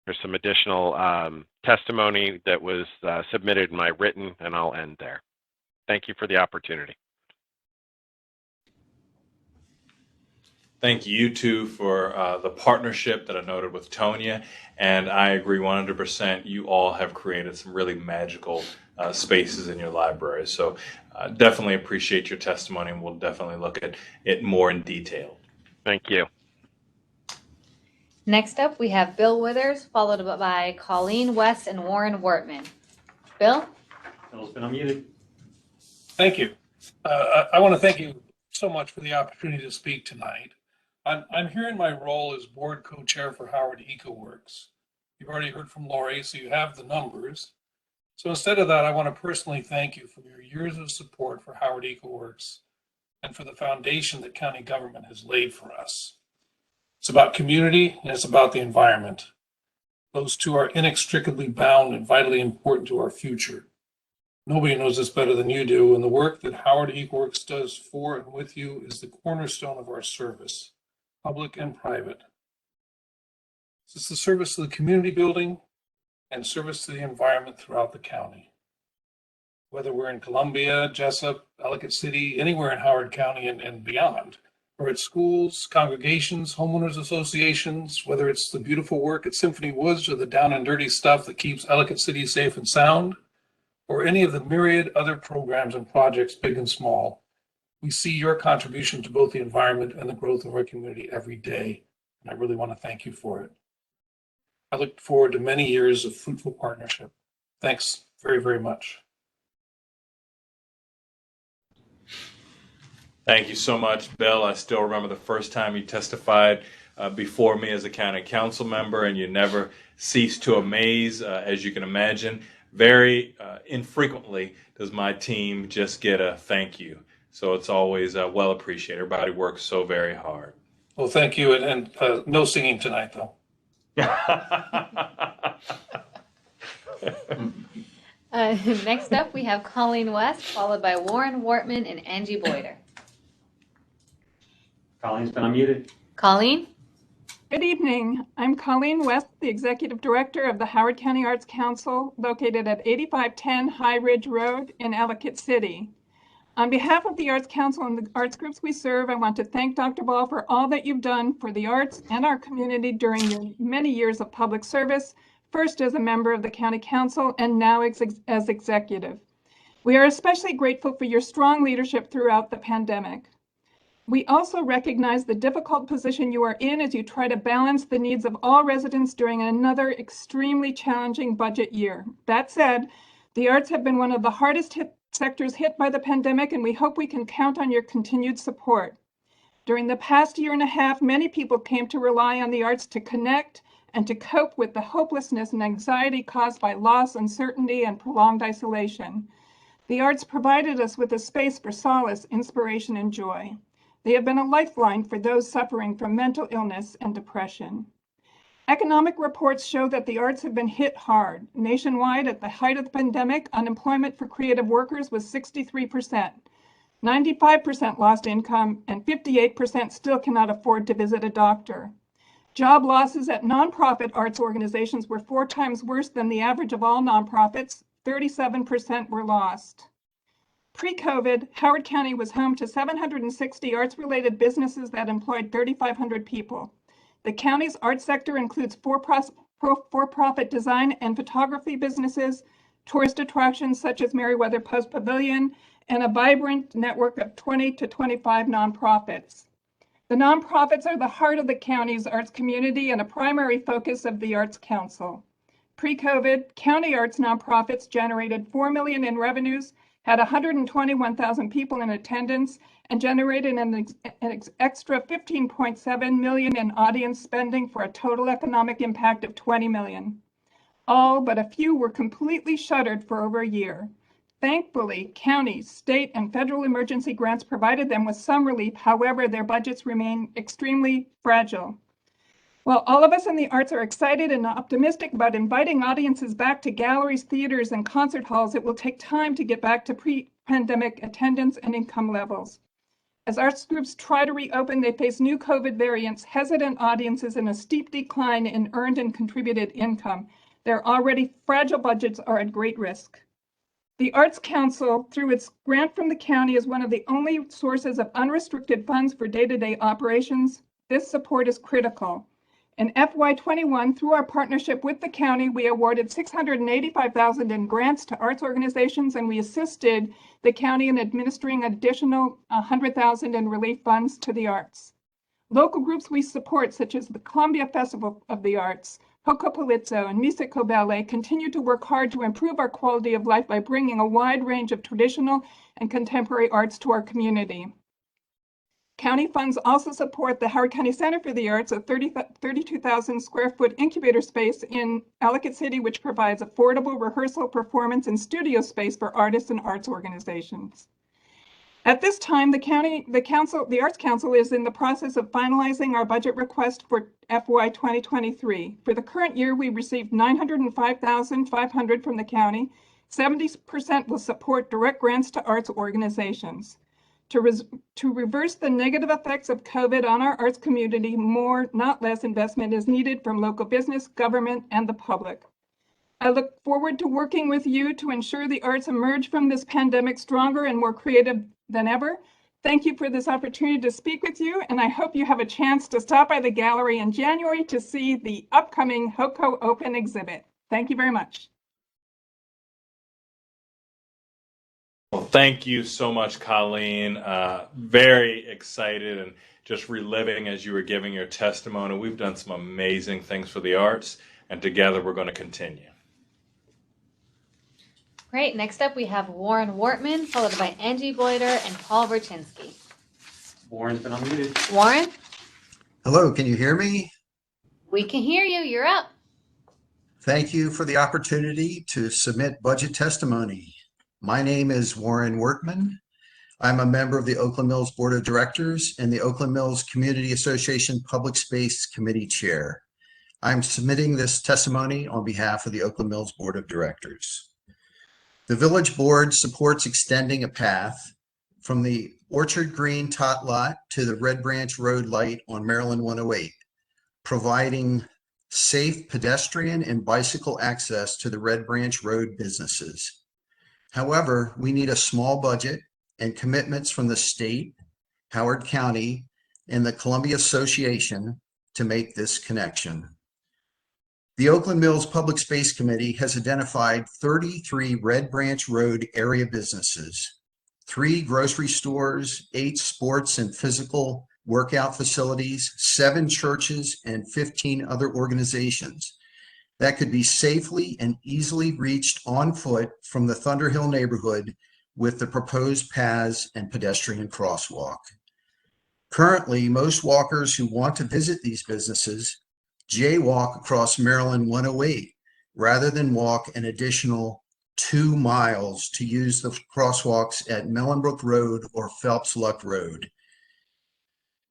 There's some additional testimony that was submitted in my written, and I'll end there. Thank you for the opportunity. Thank you two for the partnership that I noted with Tanya, and I agree 100%. You all have created some really magical spaces in your library. So definitely appreciate your testimony, and we'll definitely look at it more in detail. Thank you. Next up, we have Bill Withers, followed by Colleen West and Warren Workman. Bill? Bill's been unmuted. Thank you. I want to thank you so much for the opportunity to speak tonight. I'm here in my role as board co-chair for Howard EcoWorks. You've already heard from Laurie, so you have the numbers. So instead of that, I want to personally thank you for your years of support for Howard EcoWorks and for the foundation that county government has laid for us. It's about community and it's about the environment. Those two are inextricably bound and vitally important to our future. Nobody knows this better than you do, and the work that Howard EcoWorks does for and with you is the cornerstone of our service, public and private. It's the service to the community building and service to the environment throughout the county. Whether we're in Columbia, Jessup, Ellicott City, anywhere in Howard County and beyond, or at schools, congregations, homeowners associations, whether it's the beautiful work at Symphony Woods or the down and dirty stuff that keeps Ellicott City safe and sound, or any of the myriad other programs and projects, big and small, We see your contribution to both the environment and the growth of our community every day, and I really want to thank you for it. I look forward to many years of fruitful partnership. Thanks very, very much. Thank you so much, Bill. I still remember the first time you testified before me as a county council member, and you never cease to amaze, as you can imagine. Very infrequently does my team just get a thank you. So it's always well appreciated. Everybody works so very hard. Well, thank you, and no singing tonight, though. Next up, we have Colleen West, followed by Warren Workman and Angie Boyd. Colleen's been unmuted. Colleen? Good evening. I'm Colleen West, the Executive Director of the Howard County Arts Council, located at 8510 High Ridge Road in Ellicott City. On behalf of the Arts Council and the arts groups we serve, I want to thank Dr. Ball for all that you've done for the arts and our community during your many years of public service, first as a member of the County Council and now as executive. We are especially grateful for your strong leadership throughout the pandemic. We also recognize the difficult position you are in as you try to balance the needs of all residents during another extremely challenging budget year. That said, the arts have been one of the hardest hit sectors hit by the pandemic, and we hope we can count on your continued support. During the past year and a half, many people came to rely on the arts to connect and to cope with the hopelessness and anxiety caused by loss, uncertainty, and prolonged isolation. The arts provided us with a space for solace, inspiration, and joy. They have been a lifeline for those suffering from mental illness and depression. Economic reports show that the arts have been hit hard. Nationwide, at the height of the pandemic, unemployment for creative workers was 63%. 95% lost income, and 58% still cannot afford to visit a doctor. Job losses at nonprofit arts organizations were 4 times worse than the average of all nonprofits. 37% were lost. Pre-COVID, Howard County was home to 760 arts-related businesses that employed 3,500 people. The county's arts sector includes for-profit design and photography businesses, tourist attractions such as Meriwether Post Pavilion, and a vibrant network of 20 to 25 nonprofits. The nonprofits are the heart of the county's arts community and a primary focus of the Arts Council. Pre-COVID, county arts nonprofits generated $4 million in revenues, had 121,000 people in attendance, and generated an extra $15.7 million in audience spending for a total economic impact of $20 million. All but a few were completely shuttered for over a year. Thankfully, county, state, and federal emergency grants provided them with some relief. However, their budgets remain extremely fragile. While all of us in the arts are excited and optimistic about inviting audiences back to galleries, theaters, and concert halls, it will take time to get back to pre-pandemic attendance and income levels. As arts groups try to reopen, they face new COVID variants, hesitant audiences, and a steep decline in earned and contributed income. Their already fragile budgets are at great risk. The Arts Council, through its grant from the county, is one of the only sources of unrestricted funds for day-to-day operations. This support is critical. In FY21, through our partnership with the county, we awarded $685,000 in grants to arts organizations, and we assisted the county in administering additional $100,000 in relief funds to the arts. Local groups we support, such as the Columbia Festival of the Arts, Poco Palizzo, and Musico Ballet, continue to work hard to improve our quality of life by bringing a wide range of traditional and contemporary arts to our community. County funds also support the Howard County Center for the Arts, a 32,000 square foot incubator space in Ellicott City, which provides affordable rehearsal, performance, and studio space for artists and arts organizations. At this time, the Arts Council is in the process of finalizing our budget request for FY 2023. For the current year, we received $905,500 from the county. 70% will support direct grants to arts organizations. To reverse the negative effects of COVID on our arts community, more, not less, investment is needed from local business, government, and the public. I look forward to working with you to ensure the arts emerge from this pandemic stronger and more creative than ever. Thank you for this opportunity to speak with you, and I hope you have a chance to stop by the gallery in January to see the upcoming HOCO Open exhibit. Thank you very much. Well, thank you so much, Colleen. Very excited and just reliving as you were giving your testimony. We've done some amazing things for the arts, and together we're going to continue. Great. Next up, we have Warren Wortman, followed by Angie Boyd and Paul Verginski. Warren's been unmuted. Warren, Hello, can you hear me? we can hear you. You're up. Thank you for the opportunity to submit budget testimony. My name is Warren Workman. I'm a member of the Oakland Mills Board of Directors and the Oakland Mills Community Association Public Space Committee Chair. I'm submitting this testimony on behalf of the Oakland Mills Board of Directors. The Village Board supports extending a path from the Orchard Green tot lot to the Red Branch Road light on Maryland 108, providing safe pedestrian and bicycle access to the Red Branch Road businesses. However, we need a small budget and commitments from the state, Howard County, and the Columbia Association to make this connection. The Oakland Mills Public Space Committee has identified 33 Red Branch Road area businesses, 3 grocery stores, 8 sports and physical workout facilities, 7 churches, and 15 other organizations that could be safely and easily reached on foot from the Thunderhill neighborhood with the proposed paths and pedestrian crosswalk. Currently, most walkers who want to visit these businesses jaywalk across Maryland 108 rather than walk an additional 2 miles to use the crosswalks at Mellenbrook Road or Phelps Luck Road.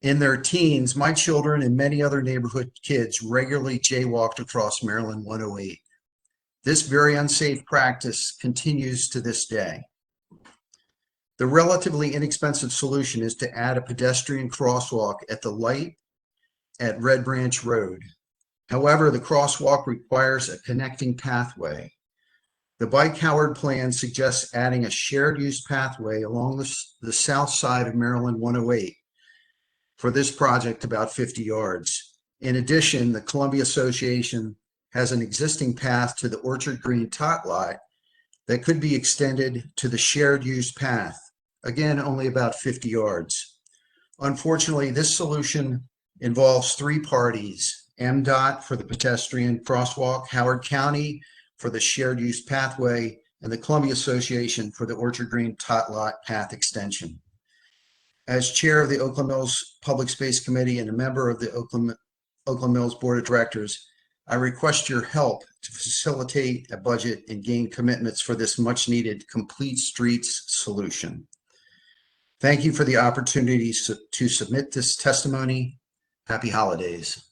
In their teens, my children and many other neighborhood kids regularly jaywalked across Maryland 108. This very unsafe practice continues to this day. The relatively inexpensive solution is to add a pedestrian crosswalk at the light at Red Branch Road. However, the crosswalk requires a connecting pathway. The Bike Howard plan suggests adding a shared use pathway along the south side of Maryland 108 for this project about 50 yards. In addition, the Columbia Association has an existing path to the Orchard Green tot lot that could be extended to the shared use path, again, only about 50 yards. Unfortunately, this solution involves 3 parties, MDOT for the pedestrian crosswalk, Howard County for the shared use pathway, and the Columbia Association for the Orchard Green tot lot path extension. As chair of the Oakland Mills Public Space Committee and a member of the Oakland Mills Board of Directors, I request your help to facilitate a budget and gain commitments for this much needed complete streets solution. Thank you for the opportunity to submit this testimony. Happy holidays.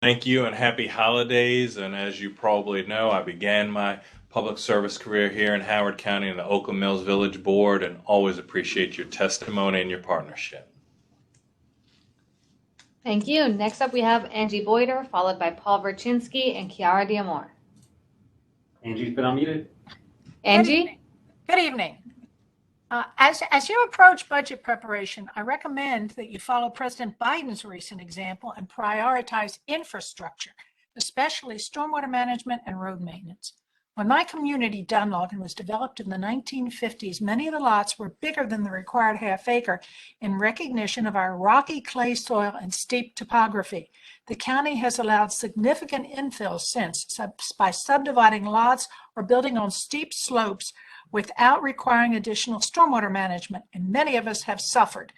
Thank you and happy holidays. And as you probably know, I began my public service career here in Howard County in the Oakland Mills Village Board, and always appreciate your testimony and your partnership. Thank you. Next up, we have Angie Boyd, followed by Paul Verginski and Kiara Diamore. Angie's been unmuted. Angie? Good evening. As you approach budget preparation, I recommend that you follow President Biden's recent example and prioritize infrastructure, especially stormwater management and road maintenance. When my community, Dunlogan, was developed in the 1950s, many of the lots were bigger than the required half acre in recognition of our rocky clay soil and steep topography. The county has allowed significant infill since by subdividing lots or building on steep slopes without requiring additional stormwater management, and many of us have suffered.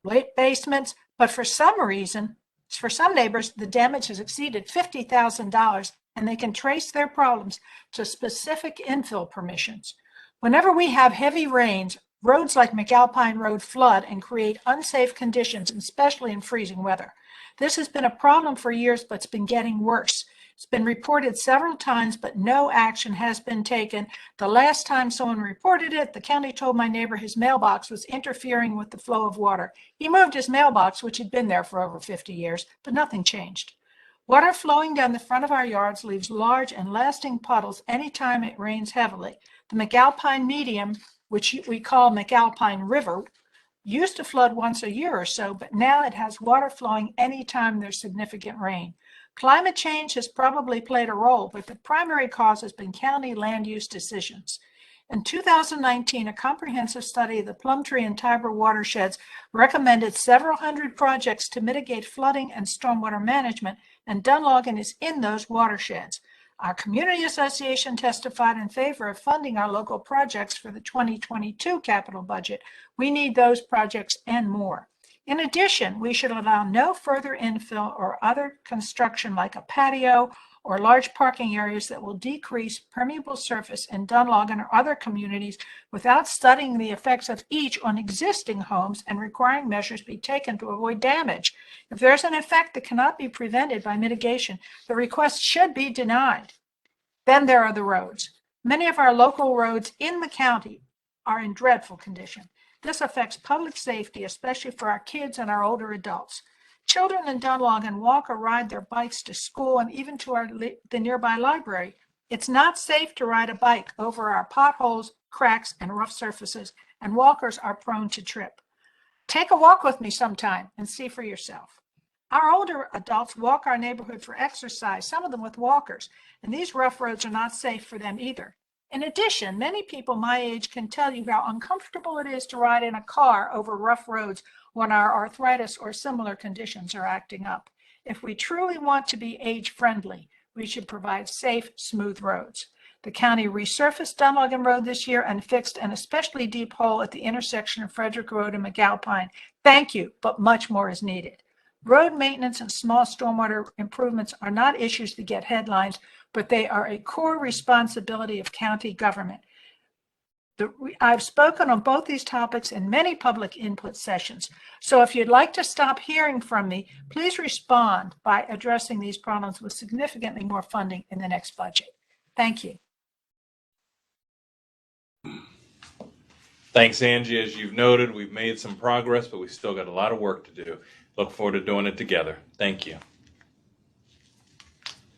Late basements, but for some reason, for some neighbors, the damage has exceeded $50,000, and they can trace their problems to specific infill permissions. Whenever we have heavy rains, roads like McAlpine Road flood and create unsafe conditions, especially in freezing weather. This has been a problem for years, but it's been getting worse. It's been reported several times, but no action has been taken. The last time someone reported it, the county told my neighbor his mailbox was interfering with the flow of water. He moved his mailbox, which had been there for over 50 years, but nothing changed. Water flowing down the front of our yards leaves large and lasting puddles anytime it rains heavily. The McAlpine medium, which we call McAlpine River, used to flood once a year or so, but now it has water flowing anytime there's significant rain. Climate change has probably played a role, but the primary cause has been county land use decisions. In 2019, a comprehensive study of the Plumtree and Tiber watersheds recommended several hundred projects to mitigate flooding and stormwater management, and Dunlogan is in those watersheds. Our community association testified in favor of funding our local projects for the 2022 capital budget. We need those projects and more. In addition, we should allow no further infill or other construction like a patio or large parking areas that will decrease permeable surface in Dunlogan or other communities without studying the effects of each on existing homes and requiring measures be taken to avoid damage. If there's an effect that cannot be prevented by mitigation, the request should be denied. Then there are the roads. Many of our local roads in the county are in dreadful condition. This affects public safety, especially for our kids and our older adults. Children in Dunlogan walk or ride their bikes to school and even to the nearby library. It's not safe to ride a bike over our potholes, cracks, and rough surfaces, and walkers are prone to trip. Take a walk with me sometime and see for yourself. Our older adults walk our neighborhood for exercise, some of them with walkers, and these rough roads are not safe for them either. In addition, many people my age can tell you how uncomfortable it is to ride in a car over rough roads when our arthritis or similar conditions are acting up. If we truly want to be age-friendly, we should provide safe, smooth roads. The county resurfaced Dunlogan Road this year and fixed an especially deep hole at the intersection of Frederick Road and McAlpine. Thank you, but much more is needed. Road maintenance and small stormwater improvements are not issues that get headlines, but they are a core responsibility of county government. I've spoken on both these topics in many public input sessions. So if you'd like to stop hearing from me, please respond by addressing these problems with significantly more funding in the next budget. Thank you. Thanks, Angie. As you've noted, we've made some progress, but we've still got a lot of work to do. Look forward to doing it together. Thank you.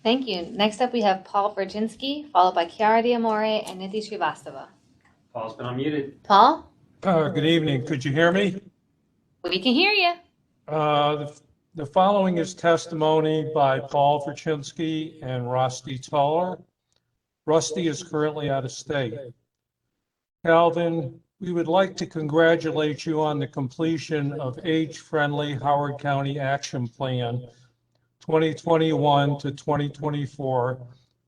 Thank you. Next up, we have Paul Verginski, followed by Kiara Diamore and Nidhi Srivastava. Paul's been unmuted. Paul? Good evening. Could you hear me? We can hear you. The following is testimony by Paul Verginski and Rusty Toller. Rusty is currently out of state. Calvin, we would like to congratulate you on the completion of age-friendly Howard County Action Plan 2021 to 2024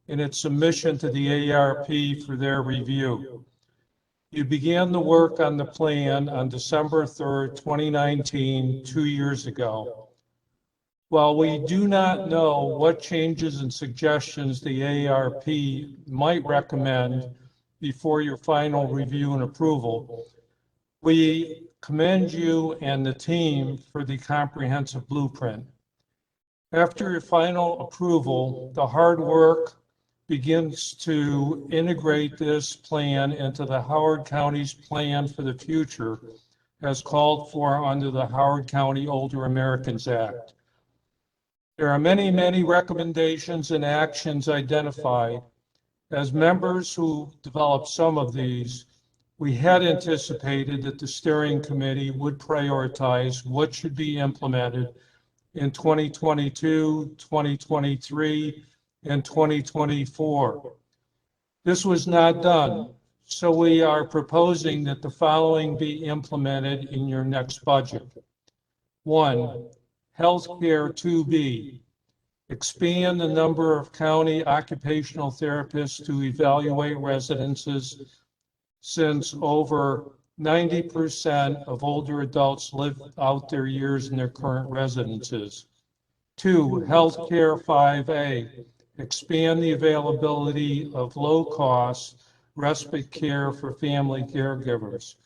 in its submission to the ARP for their review. You began the work on the plan on December 3rd, 2019, 2 years ago. While we do not know what changes and suggestions the ARP might recommend before your final review and approval, we commend you and the team for the comprehensive blueprint. After your final approval, the hard work begins to integrate this plan into the Howard County's plan for the future as called for under the Howard County Older Americans Act. There are many, many recommendations and actions identified. As members who developed some of these, we had anticipated that the steering committee would prioritize what should be implemented in 2022, 2023, and 2024. This was not done, so we are proposing that the following be implemented in your next budget. 1, Healthcare 2B. Expand the number of county occupational therapists to evaluate residences, since over 90% of older adults live out their years in their current residences. 2, Healthcare 5A. Expand the availability of low-cost respite care for family caregivers.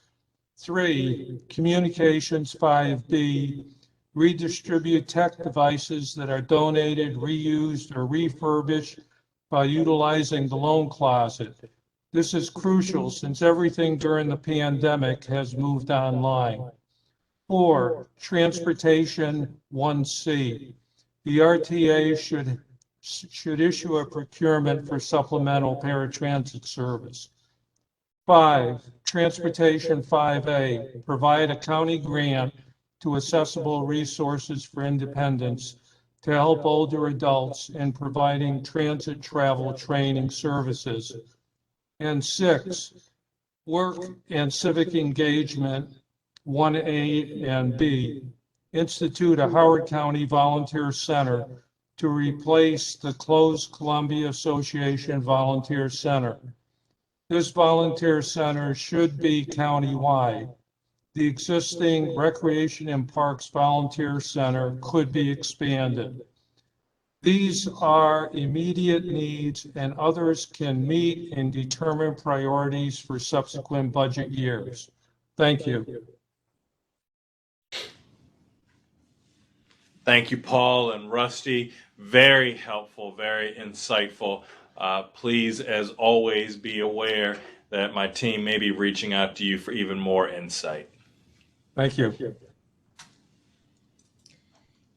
3, Communications 5B. Redistribute tech devices that are donated, reused, or refurbished by utilizing the loan closet. This is crucial since everything during the pandemic has moved online. 4, Transportation 1C. The RTA should issue a procurement for supplemental paratransit service. 5, Transportation 5A. Provide a county grant to accessible resources for independents to help older adults in providing transit travel training services. And 6, work and civic engagement, 1A and B, institute a Howard County Volunteer Center to replace the closed Columbia Association Volunteer Center. This volunteer center should be countywide. The existing Recreation and Parks Volunteer Center could be expanded. These are immediate needs, and others can meet and determine priorities for subsequent budget years. Thank you. Thank you, Paul and Rusty. Very helpful, very insightful. Please, as always, be aware that my team may be reaching out to you for even more insight. Thank you.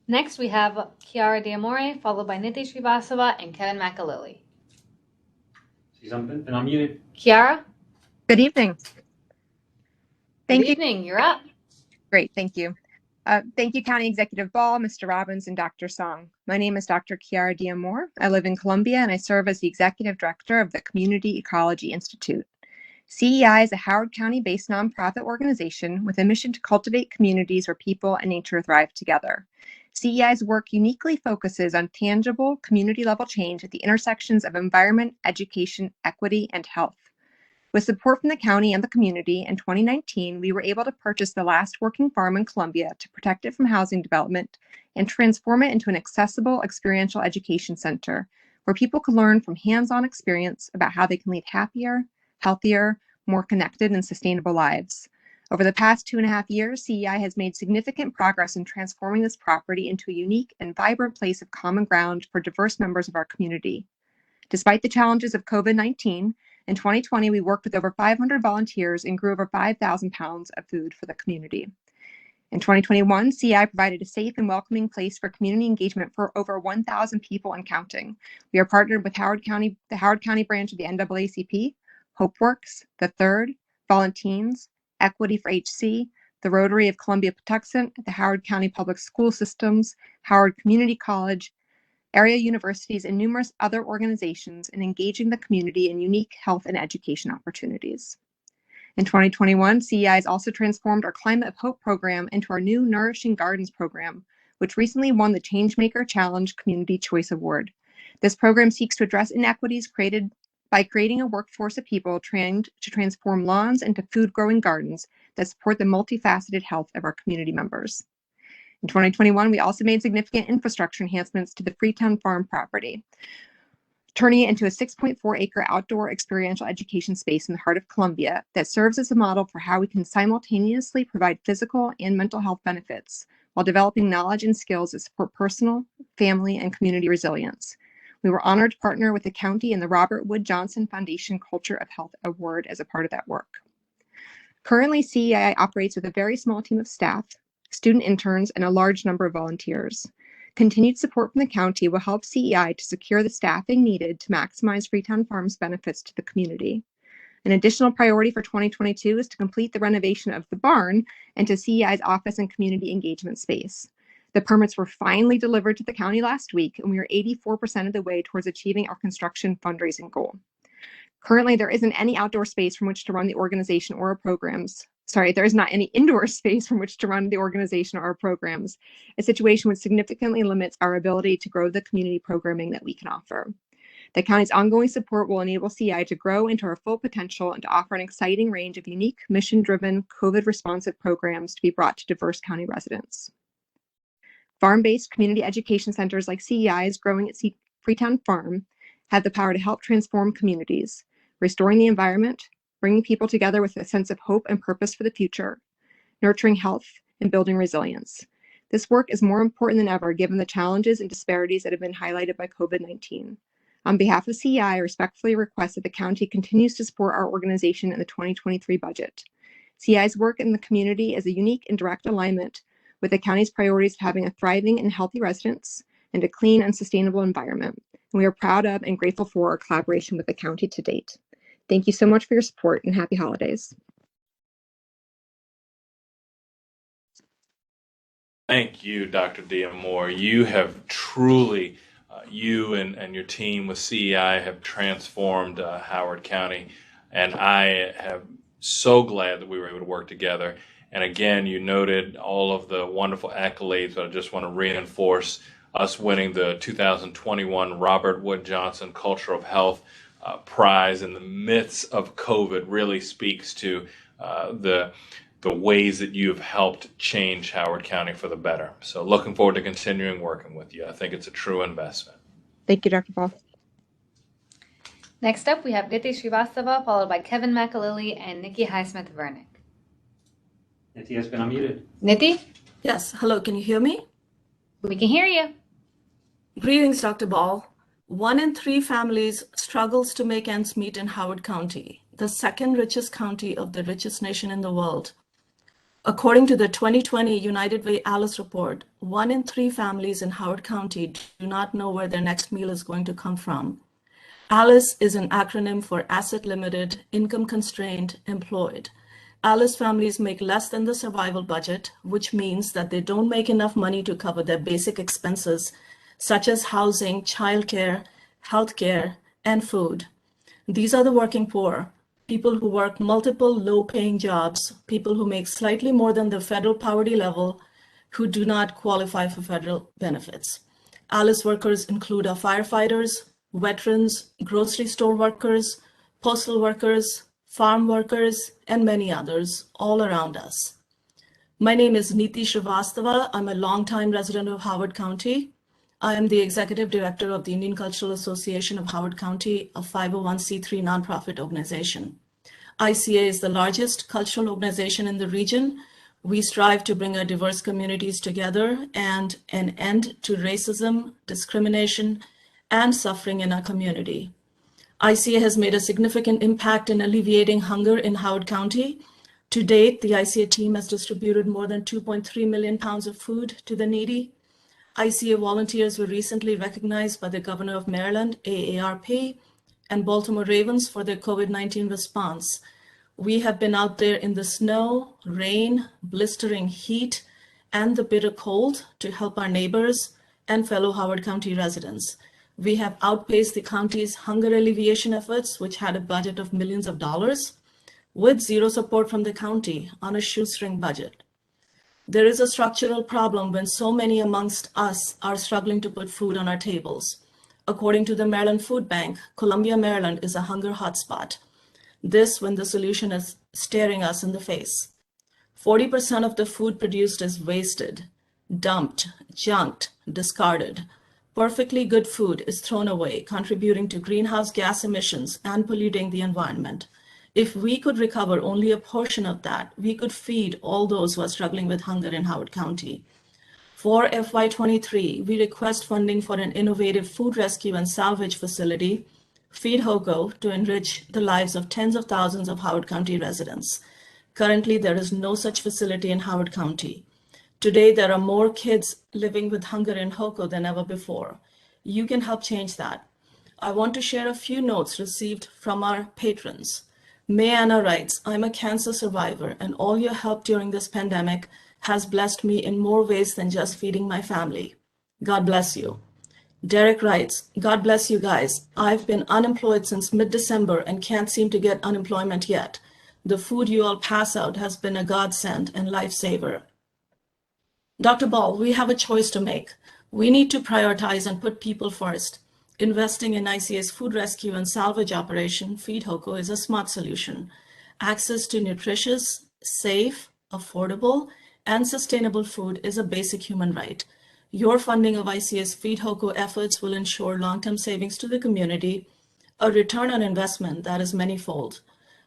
Next, we have Kiara Diamore, followed by Nidhi Srivastava and Kevin McAlilly. See something? Been unmuted. Kiara? Good evening. Good evening. You're up. Great. Thank you. Thank you, County Executive Ball, Mr. Robbins, and Dr. Song. My name is Dr. Kiara Diamore. I live in Columbia, and I serve as the Executive Director of the Community Ecology Institute. CEI is a Howard County-based nonprofit organization with a mission to cultivate communities where people and nature thrive together. CEI's work uniquely focuses on tangible, community-level change at the intersections of environment, education, equity, and health. With support from the county and the community, in 2019, we were able to purchase the last working farm in Columbia to protect it from housing development and transform it into an accessible experiential education center where people can learn from hands-on experience about how they can lead happier, healthier, more connected, and sustainable lives. Over the past 2.5 years, CEI has made significant progress in transforming this property into a unique and vibrant place of common ground for diverse members of our community. Despite the challenges of COVID-19, in 2020, we worked with over 500 volunteers and grew over 5,000 pounds of food for the community. In 2021, CEI provided a safe and welcoming place for community engagement for over 1,000 people and counting. We are partnered with the Howard County branch of the NAACP, HopeWorks, The Third, Volunteens, Equity for HC, the Rotary of Columbia Patuxent, the Howard County Public School Systems, Howard Community College, area universities, and numerous other organizations in engaging the community in unique health and education opportunities. In 2021, CEI has also transformed our Climate of Hope program into our new Nourishing Gardens program, which recently won the Changemaker Challenge Community Choice Award. This program seeks to address inequities created by creating a workforce of people trained to transform lawns into food-growing gardens that support the multifaceted health of our community members. In 2021, we also made significant infrastructure enhancements to the Freetown Farm property, turning it into a 6.4-acre outdoor experiential education space in the heart of Columbia that serves as a model for how we can simultaneously provide physical and mental health benefits while developing knowledge and skills that support personal, family, and community resilience. We were honored to partner with the county and the Robert Wood Johnson Foundation Culture of Health Award as a part of that work. Currently, CEI operates with a very small team of staff, student interns, and a large number of volunteers. Continued support from the county will help CEI to secure the staffing needed to maximize Freetown Farms benefits to the community. An additional priority for 2022 is to complete the renovation of the barn into CEI's office and community engagement space. The permits were finally delivered to the county last week, and we are 84% of the way towards achieving our construction fundraising goal. Currently, there isn't any outdoor space from which to run the organization or our programs. There is not any indoor space from which to run the organization or our programs, a situation which significantly limits our ability to grow the community programming that we can offer. The county's ongoing support will enable CEI to grow into our full potential and to offer an exciting range of unique, mission-driven, COVID-responsive programs to be brought to diverse county residents. Farm-based community education centers like CEI's growing at Freetown Farm have the power to help transform communities, restoring the environment, bringing people together with a sense of hope and purpose for the future, nurturing health, and building resilience. This work is more important than ever given the challenges and disparities that have been highlighted by COVID-19. On behalf of CEI, I respectfully request that the county continues to support our organization in the 2023 budget. CEI's work in the community is a unique and direct alignment with the county's priorities of having a thriving and healthy residents and a clean and sustainable environment. And we are proud of and grateful for our collaboration with the county to date. Thank you so much for your support and happy holidays. Thank you, Dr. Diamore. You have truly, you and your team with CEI have transformed Howard County, and I am so glad that we were able to work together. And again, you noted all of the wonderful accolades, but I just want to reinforce us winning the 2021 Robert Wood Johnson Culture of Health Prize in the midst of COVID really speaks to the ways that you have helped change Howard County for the better. So looking forward to continuing working with you. I think it's a true investment. Thank you, Dr. Ball. Next up, we have Niti Srivastava, followed by Kevin McAlilly and Nikki Highsmith-Vernick. Niti has been unmuted. Niti? Yes, hello, can you hear me? We can hear you. Greetings, Dr. Ball. 1 in 3 families struggles to make ends meet in Howard County, the second richest county of the richest nation in the world. According to the 2020 United Way Alice report, 1 in 3 families in Howard County do not know where their next meal is going to come from. ALICE is an acronym for Asset Limited, Income Constrained, Employed. ALICE families make less than the survival budget, which means that they don't make enough money to cover their basic expenses, such as housing, childcare, healthcare, and food. These are the working poor, people who work multiple low-paying jobs, people who make slightly more than the federal poverty level, who do not qualify for federal benefits. ALICE workers include our firefighters, veterans, grocery store workers, postal workers, farm workers, and many others all around us. My name is Niti Srivastava. I'm a longtime resident of Howard County. I am the executive director of the Indian Cultural Association of Howard County, a 501c3 nonprofit organization. ICA is the largest cultural organization in the region. We strive to bring our diverse communities together and an end to racism, discrimination, and suffering in our community. ICA has made a significant impact in alleviating hunger in Howard County. To date, the ICA team has distributed more than 2.3 million pounds of food to the needy. ICA volunteers were recently recognized by the Governor of Maryland, AARP, and Baltimore Ravens for their COVID-19 response. We have been out there in the snow, rain, blistering heat, and the bitter cold to help our neighbors and fellow Howard County residents. We have outpaced the county's hunger alleviation efforts, which had a budget of millions of dollars, with zero support from the county on a shoestring budget. There is a structural problem when so many amongst us are struggling to put food on our tables. According to the Maryland Food Bank, Columbia, Maryland is a hunger hotspot. This when the solution is staring us in the face. 40% of the food produced is wasted, dumped, junked, discarded. Perfectly good food is thrown away, contributing to greenhouse gas emissions and polluting the environment. If we could recover only a portion of that, we could feed all those who are struggling with hunger in Howard County. For FY23, we request funding for an innovative food rescue and salvage facility, Feed HOCO, to enrich the lives of tens of thousands of Howard County residents. Currently, there is no such facility in Howard County. Today, there are more kids living with hunger in HOCO than ever before. You can help change that. I want to share a few notes received from our patrons. May Anna writes, I'm a cancer survivor, and all your help during this pandemic has blessed me in more ways than just feeding my family. God bless you. Derek writes, God bless you guys. I've been unemployed since mid-December and can't seem to get unemployment yet. The food you all pass out has been a godsend and lifesaver. Dr. Ball, we have a choice to make. We need to prioritize and put people first. Investing in ICA's food rescue and salvage operation, Feed HOCO, is a smart solution. Access to nutritious, safe, affordable, and sustainable food is a basic human right. Your funding of ICA's Feed HOCO efforts will ensure long-term savings to the community, a return on investment that is manyfold.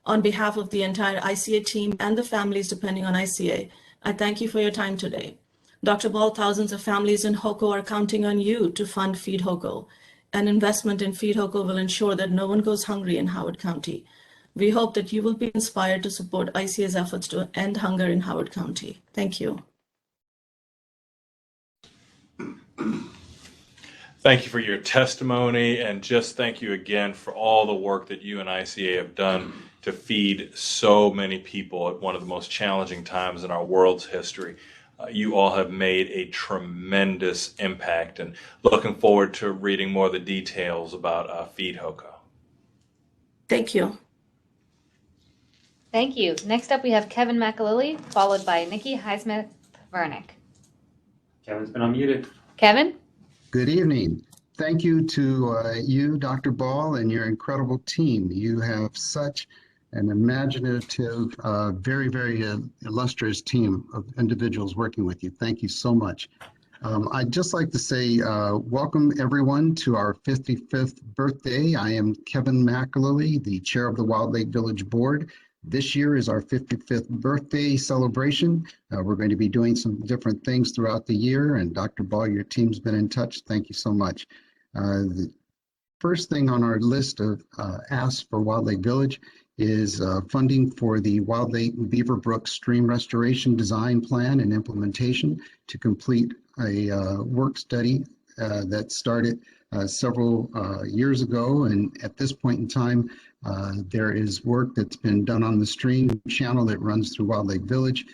On behalf of the entire ICA team and the families depending on ICA, I thank you for your time today. Dr. Ball, thousands of families in HOCO are counting on you to fund Feed HOCO. An investment in Feed HOCO will ensure that no one goes hungry in Howard County. We hope that you will be inspired to support ICA's efforts to end hunger in Howard County. Thank you. Thank you for your testimony, and just thank you again for all the work that you and ICA have done to feed so many people at one of the most challenging times in our world's history. You all have made a tremendous impact, and looking forward to reading more of the details about Feed HOCO. Thank you. Thank you. Next up, we have Kevin McAlilly, followed by Nikki Highsmith-Vernick. Kevin's been unmuted. Kevin? Good evening. Thank you to you, Dr. Ball, and your incredible team. You have such an imaginative, very, very illustrious team of individuals working with you. Thank you so much. I'd just like to say welcome everyone to our 55th birthday. I am Kevin McAlilly, the chair of the Wild Lake Village Board. This year is our 55th birthday celebration. We're going to be doing some different things throughout the year, and Dr. Ball, your team's been in touch. Thank you so much. The first thing on our list of asks for Wild Lake Village is funding for the Wild Lake Beaver Brook Stream Restoration Design Plan and Implementation to complete a work study that started several years ago. And at this point in time, there is work that's been done on the stream channel that runs through Wild Lake Village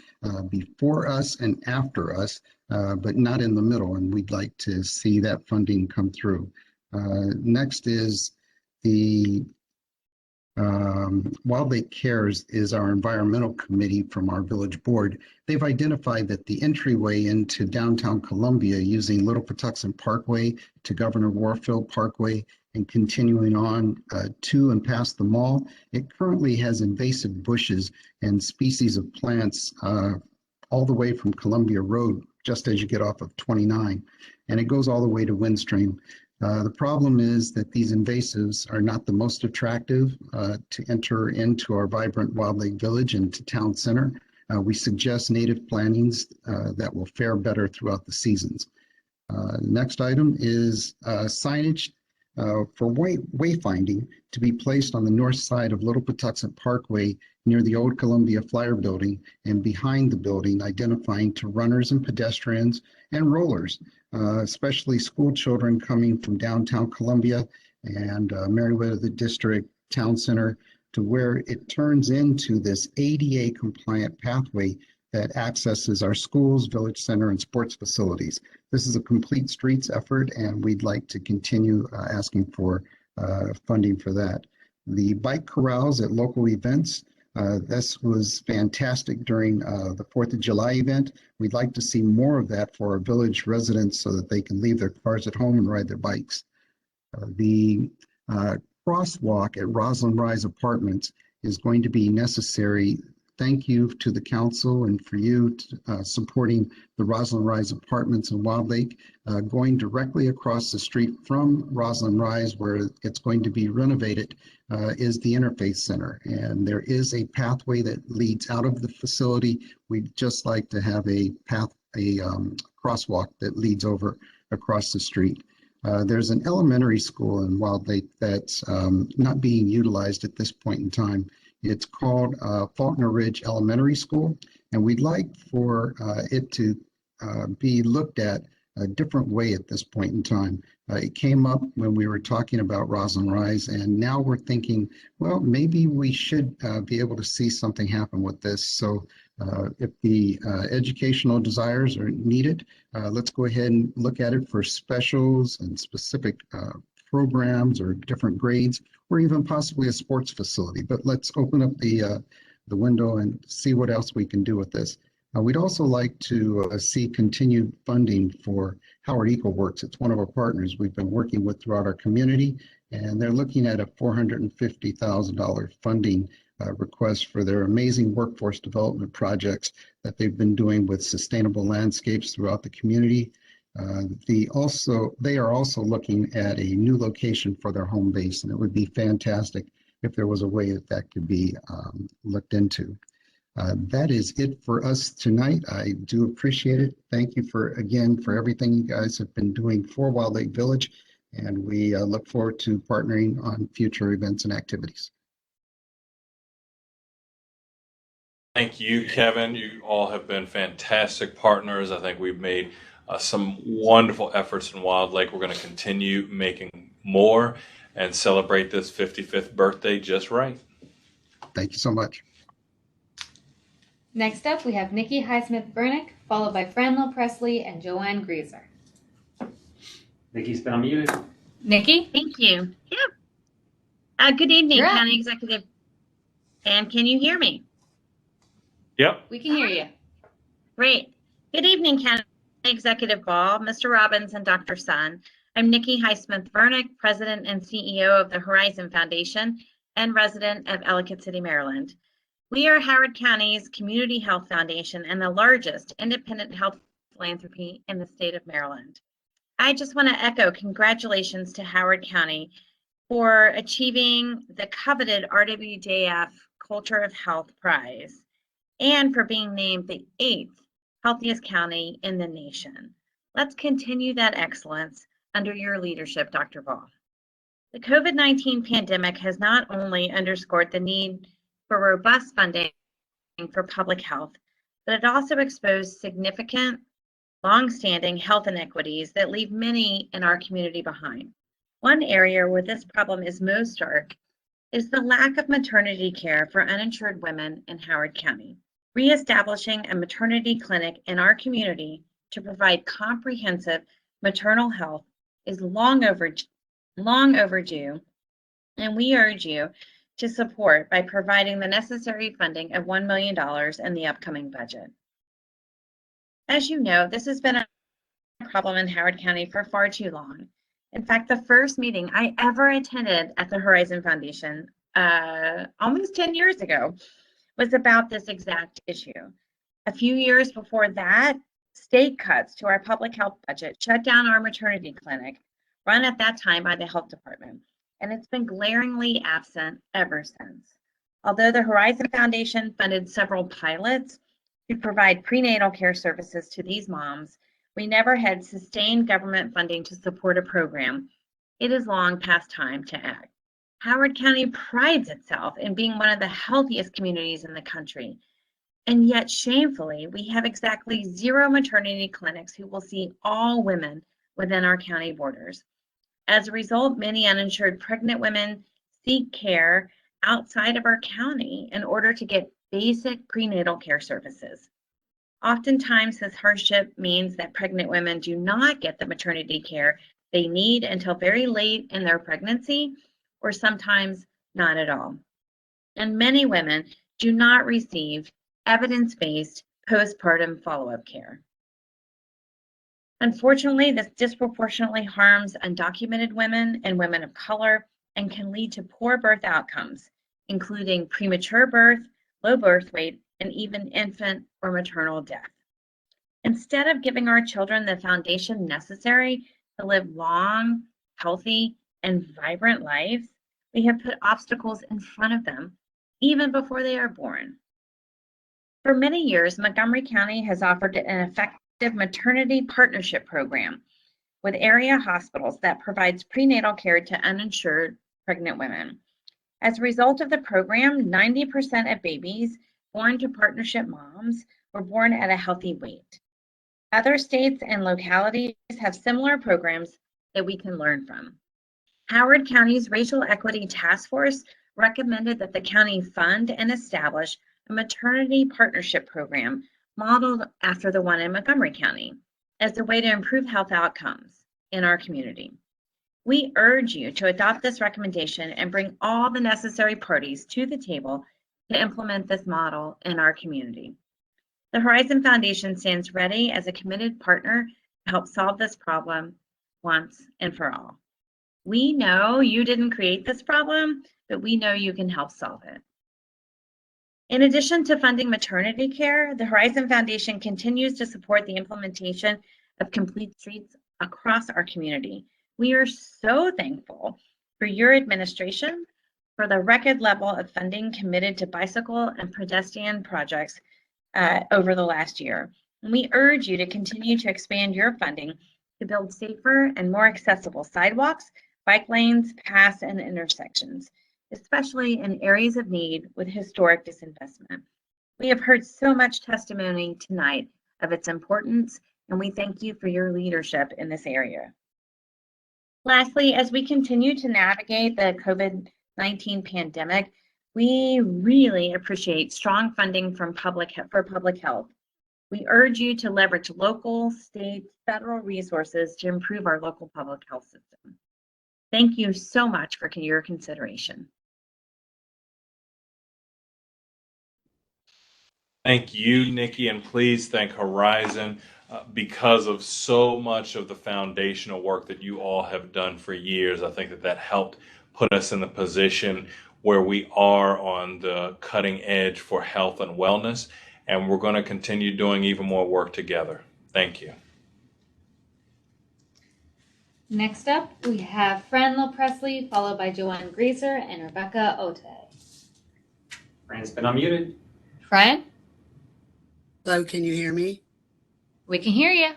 before us and after us, but not in the middle. And we'd like to see that funding come through. Next is the Wild Lake Cares is our environmental committee from our village board. They've identified that the entryway into downtown Columbia using Little Patuxent Parkway to Governor Warfield Parkway and continuing on to and past the mall, it currently has invasive bushes and species of plants all the way from Columbia Road, just as you get off of 29, and it goes all the way to Windstream. The problem is that these invasives are not the most attractive to enter into our vibrant Wild Lake Village and to town center. We suggest native plantings that will fare better throughout the seasons. Next item is signage for wayfinding to be placed on the north side of Little Patuxent Parkway near the old Columbia Flyer building and behind the building, identifying to runners and pedestrians and rollers, especially school children coming from downtown Columbia and Meriwether District Town Center, to where it turns into this ADA compliant pathway that accesses our schools, village center, and sports facilities. This is a complete streets effort, and we'd like to continue asking for funding for that. The bike corrals at local events, this was fantastic during the 4th of July event. We'd like to see more of that for our village residents so that they can leave their cars at home and ride their bikes. The crosswalk at Roslyn Rise Apartments is going to be necessary. Thank you to the council and for you supporting the Roslyn Rise Apartments in Wild Lake. Going directly across the street from Roslyn Rise, where it's going to be renovated, is the Interfaith Center. And there is a pathway that leads out of the facility. We'd just like to have a crosswalk that leads over across the street. There's an elementary school in Wild Lake that's not being utilized at this point in time. It's called Faulkner Ridge Elementary School, and we'd like for it to be looked at a different way at this point in time. It came up when we were talking about Roslyn Rise, and now we're thinking, well, maybe we should be able to see something happen with this. So if the educational desires are needed, let's go ahead and look at it for specials and specific programs or different grades, or even possibly a sports facility. But let's open up the window and see what else we can do with this. We'd also like to see continued funding for Howard EcoWorks. It's one of our partners we've been working with throughout our community, and they're looking at a $450,000 funding request for their amazing workforce development projects that they've been doing with sustainable landscapes throughout the community. They are also looking at a new location for their home base, and it would be fantastic if there was a way that could be looked into. That is it for us tonight. I do appreciate it. Thank you for everything you guys have been doing for Wild Lake Village, and we look forward to partnering on future events and activities. Thank you, Kevin. You all have been fantastic partners. I think we've made some wonderful efforts in Wild Lake. We're going to continue making more and celebrate this 55th birthday just right. Thank you so much. Next up, we have Nikki Highsmith-Vernick, followed by Franlo Presley and Joanne Greaser. Nikki's been unmuted. Nikki? Thank you. Yeah. Good evening, You're up. County Executive. And can you hear me? Yep. We can hear you. Great. Good evening, County Executive Ball, Mr. Robbins, and Dr. Sun. I'm Nikki Highsmith-Vernick, President and CEO of the Horizon Foundation and resident of Ellicott City, Maryland. We are Howard County's Community Health Foundation and the largest independent health philanthropy in the state of Maryland. I just want to echo congratulations to Howard County for achieving the coveted RWJF Culture of Health Prize and for being named the 8th healthiest county in the nation. Let's continue that excellence under your leadership, Dr. Ball. The COVID-19 pandemic has not only underscored the need for robust funding for public health, but it also exposed significant, long-standing health inequities that leave many in our community behind. One area where this problem is most stark is the lack of maternity care for uninsured women in Howard County. Reestablishing a maternity clinic in our community to provide comprehensive maternal health is long overdue, and we urge you to support by providing the necessary funding of $1 million in the upcoming budget. As you know, this has been a problem in Howard County for far too long. In fact, the first meeting I ever attended at the Horizon Foundation almost 10 years ago was about this exact issue. A few years before that, state cuts to our public health budget shut down our maternity clinic, run at that time by the health department, and it's been glaringly absent ever since. Although the Horizon Foundation funded several pilots to provide prenatal care services to these moms, we never had sustained government funding to support a program. It is long past time to act. Howard County prides itself in being one of the healthiest communities in the country, and yet shamefully, we have exactly 0 maternity clinics who will see all women within our county borders. As a result, many uninsured pregnant women seek care outside of our county in order to get basic prenatal care services. Oftentimes, this hardship means that pregnant women do not get the maternity care they need until very late in their pregnancy, or sometimes not at all. And many women do not receive evidence-based postpartum follow-up care. Unfortunately, this disproportionately harms undocumented women and women of color and can lead to poor birth outcomes, including premature birth, low birth weight, and even infant or maternal death. Instead of giving our children the foundation necessary to live long, healthy, and vibrant lives, we have put obstacles in front of them even before they are born. For many years, Montgomery County has offered an effective maternity partnership program with area hospitals that provides prenatal care to uninsured pregnant women. As a result of the program, 90% of babies born to partnership moms were born at a healthy weight. Other states and localities have similar programs that we can learn from. Howard County's Racial Equity Task Force recommended that the county fund and establish a maternity partnership program modeled after the one in Montgomery County as a way to improve health outcomes in our community. We urge you to adopt this recommendation and bring all the necessary parties to the table to implement this model in our community. The Horizon Foundation stands ready as a committed partner to help solve this problem once and for all. We know you didn't create this problem, but we know you can help solve it. In addition to funding maternity care, the Horizon Foundation continues to support the implementation of complete streets across our community. We are so thankful for your administration for the record level of funding committed to bicycle and pedestrian projects over the last year. And we urge you to continue to expand your funding to build safer and more accessible sidewalks, bike lanes, paths, and intersections, especially in areas of need with historic disinvestment. We have heard so much testimony tonight of its importance, and we thank you for your leadership in this area. Lastly, as we continue to navigate the COVID-19 pandemic, we really appreciate strong funding from public health. We urge you to leverage local, state, federal resources to improve our local public health system. Thank you so much for your consideration. Thank you, Nikki, and please thank Horizon because of so much of the foundational work that you all have done for years. I think that helped put us in the position where we are on the cutting edge for health and wellness, and we're going to continue doing even more work together. Thank you. Next up, we have Fran Presley, followed by Joanne Greaser and Rebecca Ote. Fran's been unmuted. Fran? Hello, can you hear me? We can hear you.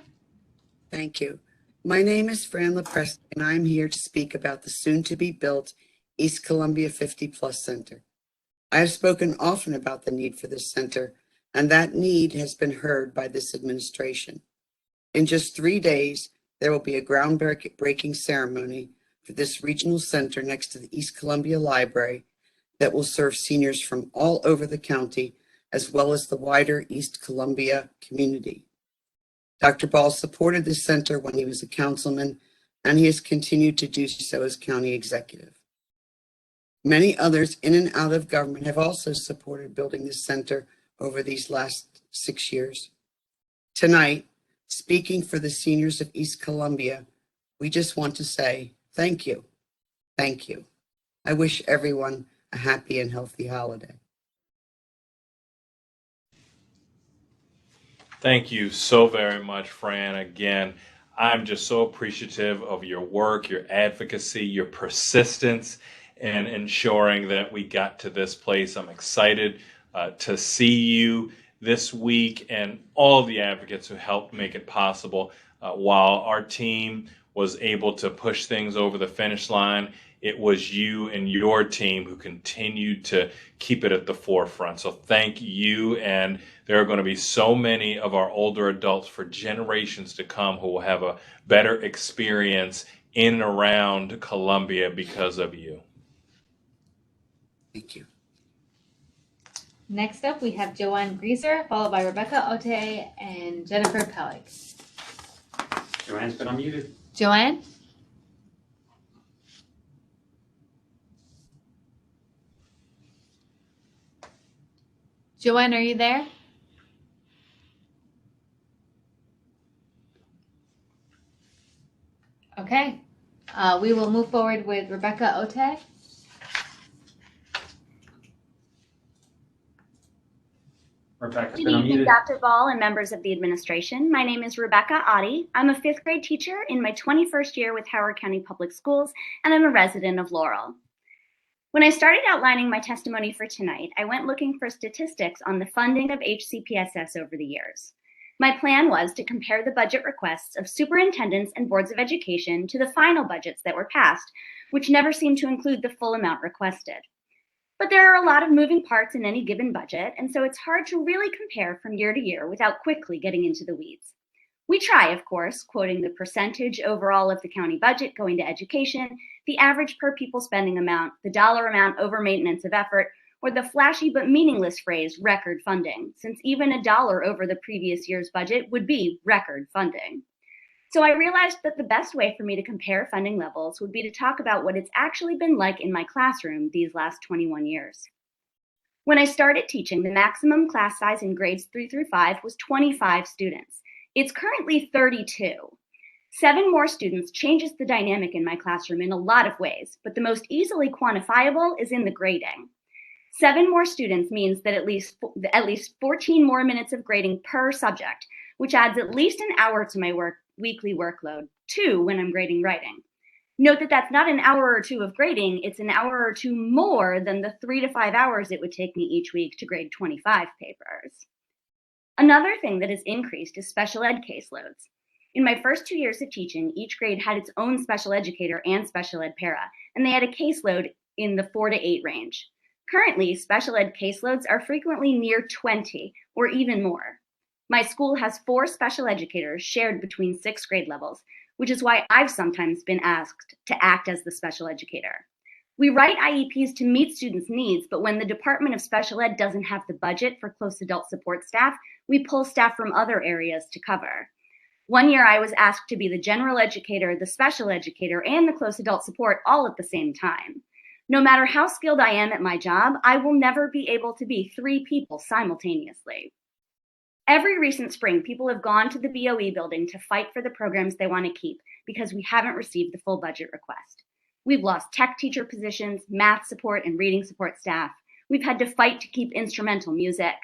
Thank you. My name is Fran Presley, and I'm here to speak about the soon-to-be-built East Columbia 50 Plus Center. I have spoken often about the need for this center, and that need has been heard by this administration. In just 3 days, there will be a groundbreaking ceremony for this regional center next to the East Columbia Library that will serve seniors from all over the county, as well as the wider East Columbia community. Dr. Ball supported this center when he was a councilman, and he has continued to do so as county executive. Many others in and out of government have also supported building this center over these last 6 years. Tonight, speaking for the seniors of East Columbia, we just want to say thank you. Thank you. I wish everyone a happy and healthy holiday. Thank you so very much, Fran. Again, I'm just so appreciative of your work, your advocacy, your persistence in ensuring that we got to this place. I'm excited to see you this week and all of the advocates who helped make it possible. While our team was able to push things over the finish line, it was you and your team who continued to keep it at the forefront. So thank you. And there are going to be so many of our older adults for generations to come who will have a better experience in and around Columbia because of you. Thank you. Next up, we have Joanne Greaser, followed by Rebecca Ote and Jennifer Pellig. Joanne's been unmuted. Joanne? Joanne, are you there? Okay. We will move forward with Rebecca Ote. Rebecca's Good been evening, unmuted. Dr. Ball and members of the administration. My name is Rebecca Otte. I'm a 5th grade teacher in my 21st year with Howard County Public Schools, and I'm a resident of Laurel. When I started outlining my testimony for tonight, I went looking for statistics on the funding of HCPSS over the years. My plan was to compare the budget requests of superintendents and boards of education to the final budgets that were passed, which never seemed to include the full amount requested. But there are a lot of moving parts in any given budget, and so it's hard to really compare from year to year without quickly getting into the weeds. We try, of course, quoting the percentage overall of the county budget going to education, the average per pupil spending amount, the dollar amount over maintenance of effort, or the flashy but meaningless phrase record funding, since even a dollar over the previous year's budget would be record funding. So I realized that the best way for me to compare funding levels would be to talk about what it's actually been like in my classroom these last 21 years. When I started teaching, the maximum class size in grades 3 through 5 was 25 students. It's currently 32. 7 more students changes the dynamic in my classroom in a lot of ways, but the most easily quantifiable is in the grading. 7 more students means that at least 14 more minutes of grading per subject, which adds at least an hour to my weekly workload, 2 when I'm grading writing. Note that that's not an hour or 2 of grading, it's an hour or 2 more than the 3 to 5 hours it would take me each week to grade 25 papers. Another thing that has increased is special ed caseloads. In my first 2 years of teaching, each grade had its own special educator and special ed para, and they had a caseload in the 4 to 8 range. Currently, special ed caseloads are frequently near 20 or even more. My school has 4 special educators shared between 6 grade levels, which is why I've sometimes been asked to act as the special educator. We write IEPs to meet students' needs, but when the Department of Special Ed doesn't have the budget for close adult support staff, We pull staff from other areas to cover. One year I was asked to be the general educator, the special educator, and the close adult support all at the same time. No matter how skilled I am at my job, I will never be able to be 3 people simultaneously. Every recent spring, people have gone to the BOE building to fight for the programs they want to keep because we haven't received the full budget request. We've lost tech teacher positions, math support, and reading support staff. We've had to fight to keep instrumental music.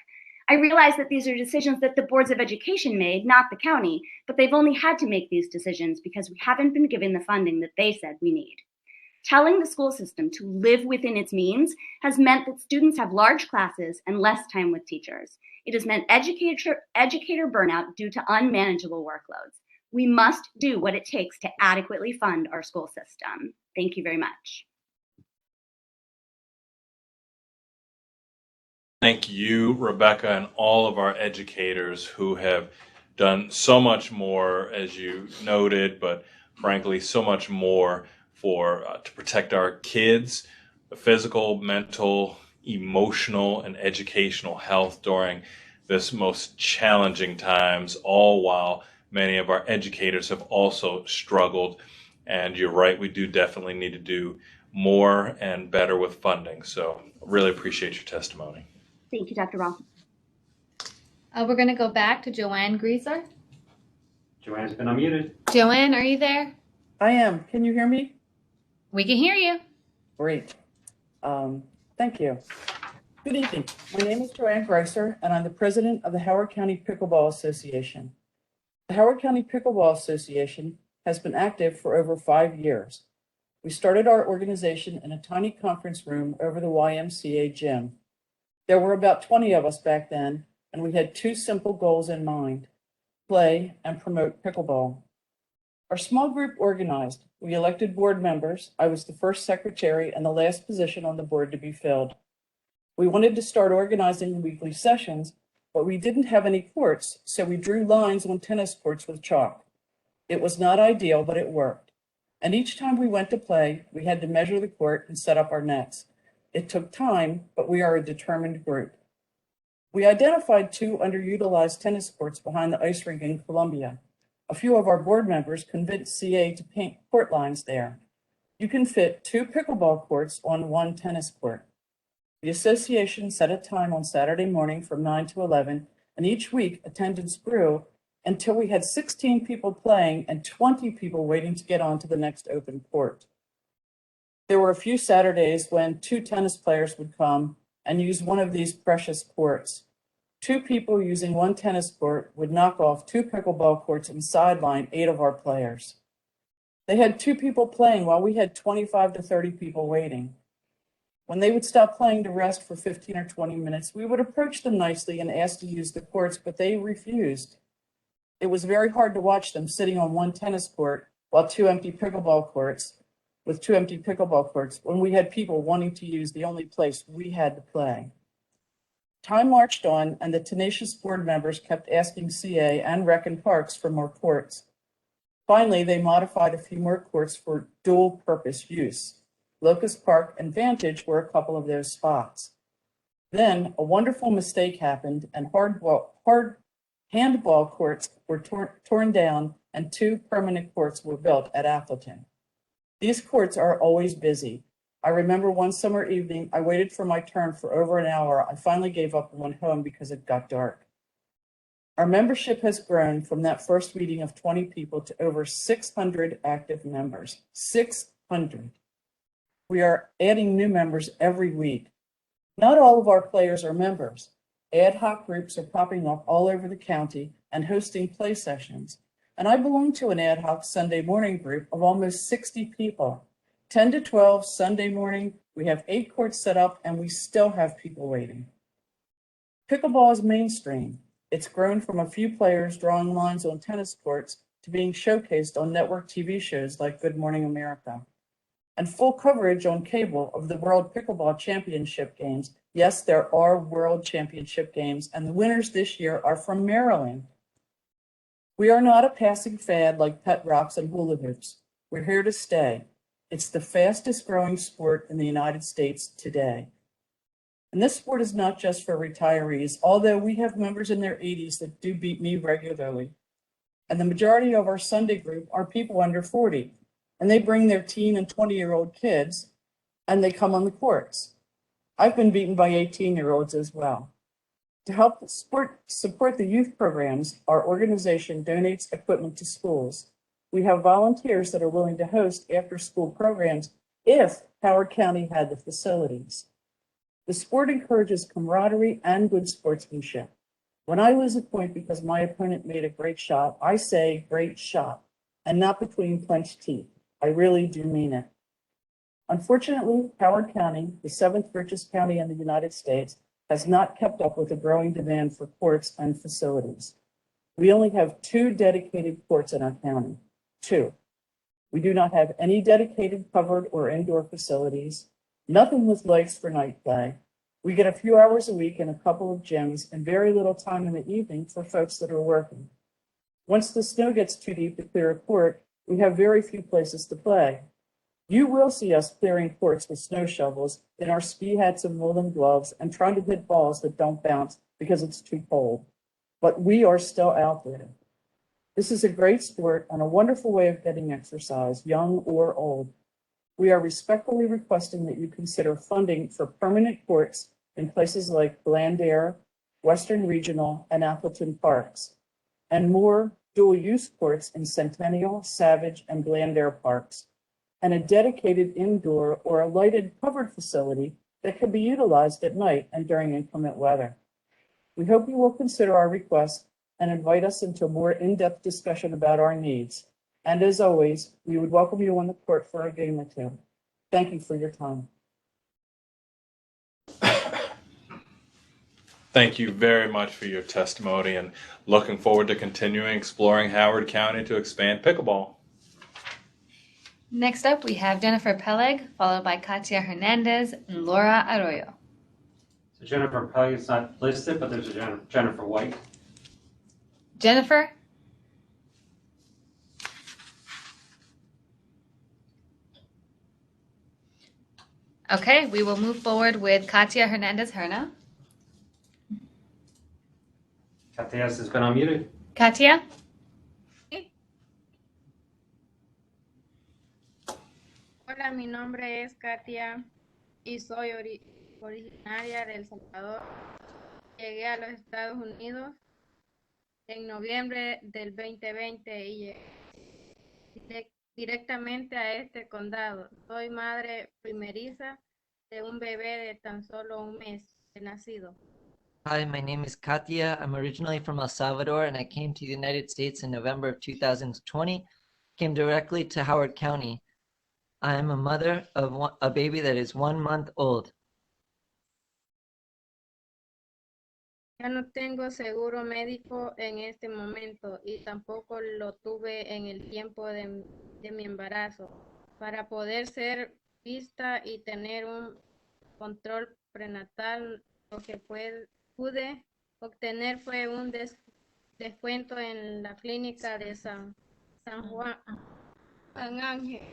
I realize that these are decisions that the boards of education made, not the county, but they've only had to make these decisions because we haven't been given the funding that they said we need. Telling the school system to live within its means has meant that students have large classes and less time with teachers. It has meant educator burnout due to unmanageable workloads. We must do what it takes to adequately fund our school system. Thank you very much. Thank you, Rebecca, and all of our educators who have done so much more, as you noted, but frankly, so much more for to protect our kids, the physical, mental, emotional, and educational health during this most challenging times, all while many of our educators have also struggled. And you're right, we do definitely need to do more and better with funding. So really appreciate your testimony. Thank you, Dr. Ball. We're going to go back to Joanne Grieser. Joanne's been unmuted. Joanne, are you there? I am. Can you hear me? We can hear you. Great. Thank you. Good evening. My name is Joanne Grieser, and I'm the president of the Howard County Pickleball Association. The Howard County Pickleball Association has been active for over 5 years. We started our organization in a tiny conference room over the YMCA gym. There were about 20 of us back then, and we had 2 simple goals in mind: play and promote pickleball. Our small group organized. We elected board members. I was the first secretary and the last position on the board to be filled. We wanted to start organizing weekly sessions, but we didn't have any courts, so we drew lines on tennis courts with chalk. It was not ideal, but it worked. And each time we went to play, we had to measure the court and set up our nets. It took time, but we are a determined group. We identified 2 underutilized tennis courts behind the ice rink in Columbia. A few of our board members convinced CA to paint court lines there. You can fit 2 pickleball courts on 1 tennis court. The association set a time on Saturday morning from 9 to 11, and each week attendance grew until we had 16 people playing and 20 people waiting to get on to the next open court. There were a few Saturdays when 2 tennis players would come and use one of these precious courts. 2 people using 1 tennis court would knock off 2 pickleball courts and sideline 8 of our players. They had 2 people playing while we had 25 to 30 people waiting. When they would stop playing to rest for 15 or 20 minutes, we would approach them nicely and ask to use the courts, but they refused. It was very hard to watch them sitting on 1 tennis court while 2 empty pickleball courts, when we had people wanting to use the only place we had to play. Time marched on, and the tenacious board members kept asking CA and Rec and Parks for more courts. Finally, they modified a few more courts for dual purpose use. Locust Park and Vantage were a couple of those spots. Then a wonderful mistake happened, and handball courts were torn down and 2 permanent courts were built at Appleton. These courts are always busy. I remember one summer evening, I waited for my turn for over an hour. I finally gave up and went home because it got dark. Our membership has grown from that first meeting of 20 people to over 600 active members. 600. We are adding new members every week. Not all of our players are members. Ad hoc groups are popping up all over the county and hosting play sessions. And I belong to an ad hoc Sunday morning group of almost 60 people. 10 to 12 Sunday morning, we have 8 courts set up and we still have people waiting. Pickleball is mainstream. It's grown from a few players drawing lines on tennis courts to being showcased on network TV shows like Good Morning America. And full coverage on cable of the World Pickleball Championship Games. Yes, there are World Championship Games, and the winners this year are from Maryland. We are not a passing fad like pet rocks and hula hoops. We're here to stay. It's the fastest growing sport in the United States today. And this sport is not just for retirees, although we have members in their 80s that do beat me regularly. And the majority of our Sunday group are people under 40, and they bring their teen and 20-year-old kids, and they come on the courts. I've been beaten by 18-year-olds as well. To help support the youth programs, our organization donates equipment to schools. We have volunteers that are willing to host after-school programs if Howard County had the facilities. The sport encourages camaraderie and good sportsmanship. When I lose a point because my opponent made a great shot, I say great shot, and not between clenched teeth. I really do mean it. Unfortunately, Howard County, the 7th richest county in the United States, has not kept up with the growing demand for courts and facilities. We only have 2 dedicated courts in our county, 2. We do not have any dedicated covered or indoor facilities, nothing with lights for night play. We get a few hours a week in a couple of gyms and very little time in the evening for folks that are working. Once the snow gets too deep to clear a court, we have very few places to play. You will see us clearing courts with snow shovels in our ski hats and woolen gloves and trying to hit balls that don't bounce because it's too cold. But we are still out there. This is a great sport and a wonderful way of getting exercise, young or old. We are respectfully requesting that you consider funding for permanent courts in places like Blandare, Western Regional, and Appleton Parks, and more dual-use courts in Centennial, Savage, and Blandare Parks, and a dedicated indoor or a lighted covered facility that can be utilized at night and during inclement weather. We hope you will consider our request and invite us into a more in-depth discussion about our needs. And as always, we would welcome you on the court for a game or two. Thank you for your time. Thank you very much for your testimony, and looking forward to continuing exploring Howard County to expand pickleball. Next up, we have Jennifer Peleg, followed by Katia Hernandez and Laura Arroyo. So Jennifer Pelly is not listed, but there's a Jennifer White. Jennifer? Okay, we will move forward with Katia Hernandez Herna. Katia has been unmuted. Katia? Hola, mi nombre es Katia y soy originaria de El Salvador. Llegué a los Estados Unidos en noviembre del 2020 y llegué directamente a este condado. Soy madre primeriza de un bebé de tan solo un mes de nacido. Hi, my name is Katia. I'm originally from El Salvador and I came to the United States in November of 2020. Came directly to Howard County. I am a mother of a baby that is 1 month old. Ya no tengo seguro médico en este momento y tampoco lo tuve en el tiempo de mi embarazo. Para poder ser vista y tener un control prenatal, lo que pude obtener fue un descuento en la clínica de San Juan, San Ángel,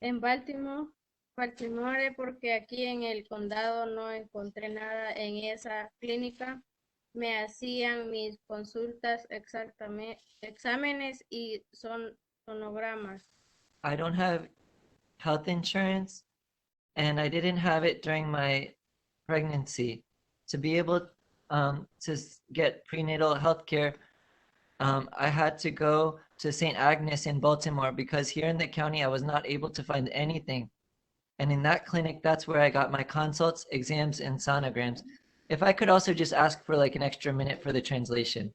en Baltimore, porque aquí en el condado no encontré nada en esa clínica. Me hacían mis consultas, exámenes y sonogramas. I don't have health insurance and I didn't have it during my pregnancy. To be able to get prenatal health care, I had to go to St. Agnes in Baltimore because here in the county I was not able to find anything. And in that clinic, that's where I got my consults, exams, and sonograms. If I could also just ask for like an extra minute for the translation.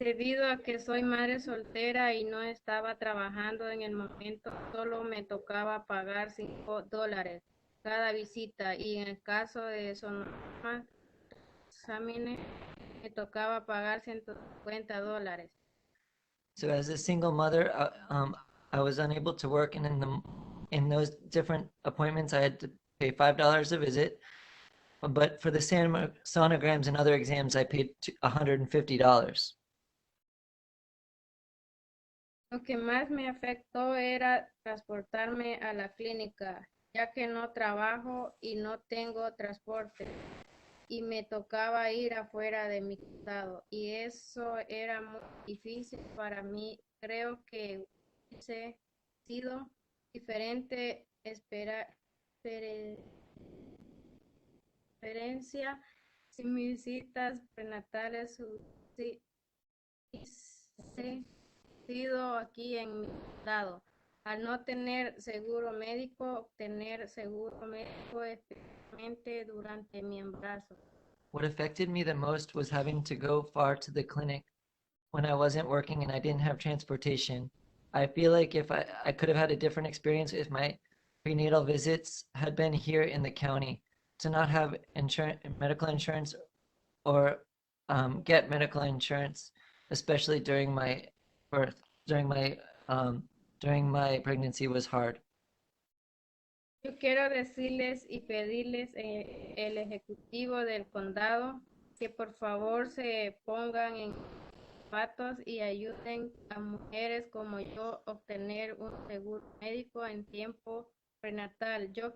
Debido a que soy madre soltera y no estaba trabajando en el momento, solo me tocaba pagar $5 cada visita y en el caso de sonogramas, exámenes, me tocaba pagar $150. So as a single mother, I was unable to work, and in those different appointments, I had to pay $5 a visit. But for the sonograms and other exams, I paid $150. Lo que más me afectó era transportarme a la clínica, ya que no trabajo y no tengo transporte y me tocaba ir afuera de mi condado y eso era muy difícil para mí. Creo que hubiese sido diferente experiencia si mis citas prenatales hubiese sido aquí en mi condado. Al no tener seguro médico, obtener seguro médico especialmente durante mi embarazo. What affected me the most was having to go far to the clinic when I wasn't working and I didn't have transportation. I feel like if I could have had a different experience if my prenatal visits had been here in the county. To not have medical insurance or get medical insurance, especially during my birth, during my pregnancy was hard. Yo quiero decirles y pedirles el ejecutivo del condado que por favor se pongan en zapatos y ayuden a mujeres como yo a obtener un seguro médico en tiempo prenatal. Yo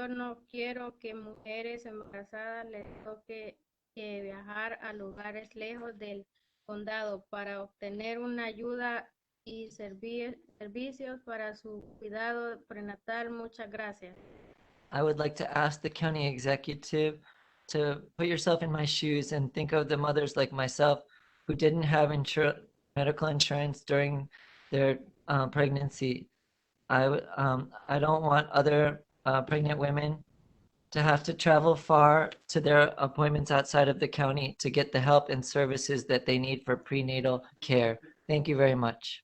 no quiero que mujeres embarazadas les toque viajar a lugares lejos del condado para obtener una ayuda y servicios para su cuidado prenatal. Muchas gracias. I would like to ask the county executive to put yourself in my shoes and think of the mothers like myself who didn't have medical insurance during their pregnancy. I don't want other pregnant women to have to travel far to their appointments outside of the county to get the help and services that they need for prenatal care. Thank you very much.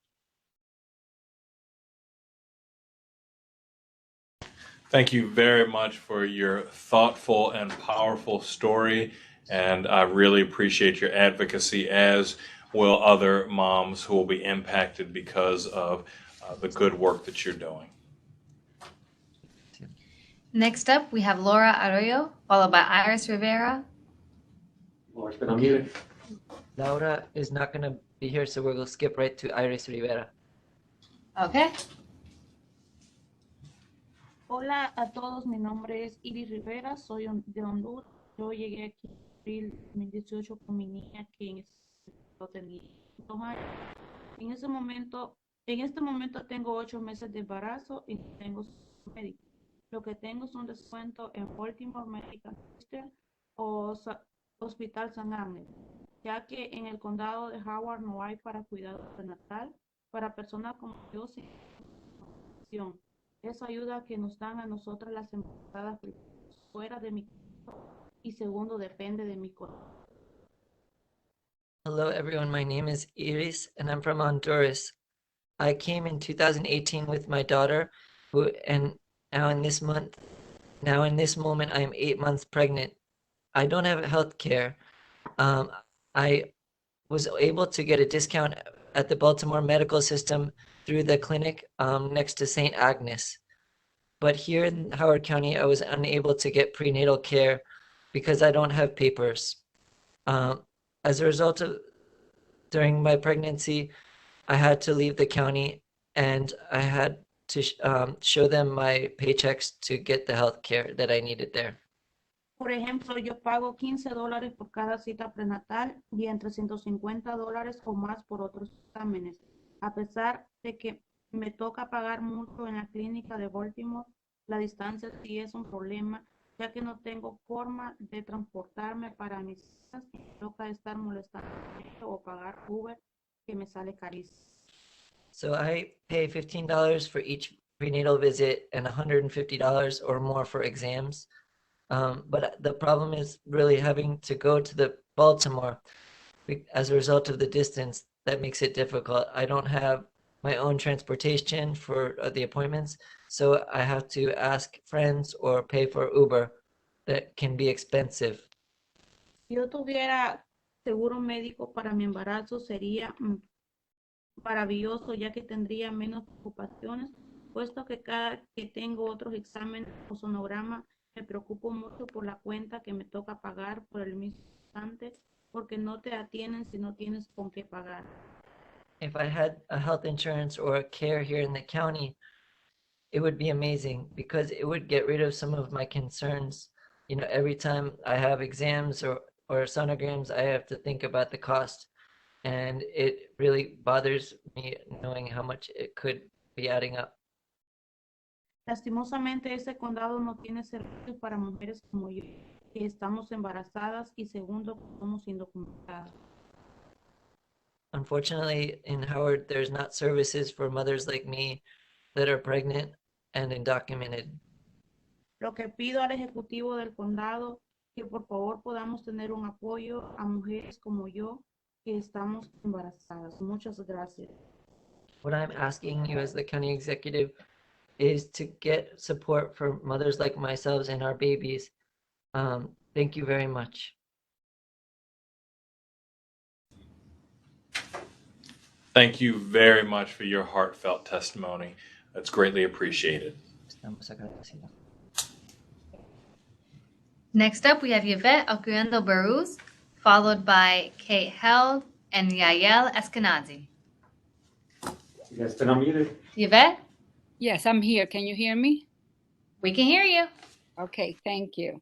Thank you very much for your thoughtful and powerful story. And I really appreciate your advocacy, as will other moms who will be impacted because of the good work that you're doing. Next up, we have Laura Arroyo, followed by Iris Rivera. Laura is not going to be here, so we're going to skip right to Iris Rivera. Okay. Hola a todos, mi nombre es Iris Rivera, soy de Honduras. Yo llegué aquí en abril 2018 con mi niña que en ese momento tenía 2 años. En este momento tengo 8 meses de embarazo y tengo médico. Lo que tengo es un descuento en Baltimore Medical Center o Hospital San Ahmed, ya que en el condado de Howard no hay para cuidado prenatal para personas como yo sin información. Esa ayuda que nos dan a nosotras las embarazadas fuera de mi condado y segundo depende de mi condado. Hello everyone, my name is Iris and I'm from Honduras. I came in 2018 with my daughter and now in this moment I am 8 months pregnant. I don't have health care. I was able to get a discount at the Baltimore medical system through the clinic next to St. Agnes. But here in Howard County, I was unable to get prenatal care because I don't have papers. As a result of, during my pregnancy, I had to leave the county and I had to show them my paychecks to get the health care that I needed there. Por ejemplo, yo pago $15 por cada cita prenatal y entre $150 o más por otros exámenes. A pesar de que me toca pagar mucho en la clínica de Baltimore, la distancia sí es un problema, ya que no tengo forma de transportarme para mis citas y me toca estar molestando o pagar Uber, que me sale carísimo. So I pay $15 for each prenatal visit and $150 or more for exams. But the problem is really having to go to the Baltimore as a result of the distance. That makes it difficult. I don't have my own transportation for the appointments, so I have to ask friends or pay for Uber. That can be expensive. Si yo tuviera seguro médico para mi embarazo sería maravilloso, ya que tendría menos preocupaciones, puesto que cada que tengo otros exámenes o sonograma, me preocupo mucho por la cuenta que me toca pagar por el mismo instante, porque no te atienden si no tienes con qué pagar. If I had a health insurance or a care here in the county, it would be amazing because it would get rid of some of my concerns. You know, every time I have exams or sonograms, I have to think about the cost. And it really bothers me knowing how much it could be adding up. Lastimosamente, ese condado no tiene servicios para mujeres como yo, que estamos embarazadas y segundo, somos indocumentadas. Unfortunately, in Howard, there's not services for mothers like me that are pregnant and undocumented. Lo que pido al ejecutivo del condado que por favor podamos tener un apoyo a mujeres como yo que estamos embarazadas. Muchas gracias. What I'm asking you as the county executive is to get support for mothers like myself and our babies. Thank you very much. Thank you very much for your heartfelt testimony. That's greatly appreciated. Next up, we have Yvette Oquendo-Baruz, followed by Kate Held and Yael Eskenazi. You guys still unmuted? Yvette? Yes, I'm here. Can you hear me? We can hear you. Okay, thank you.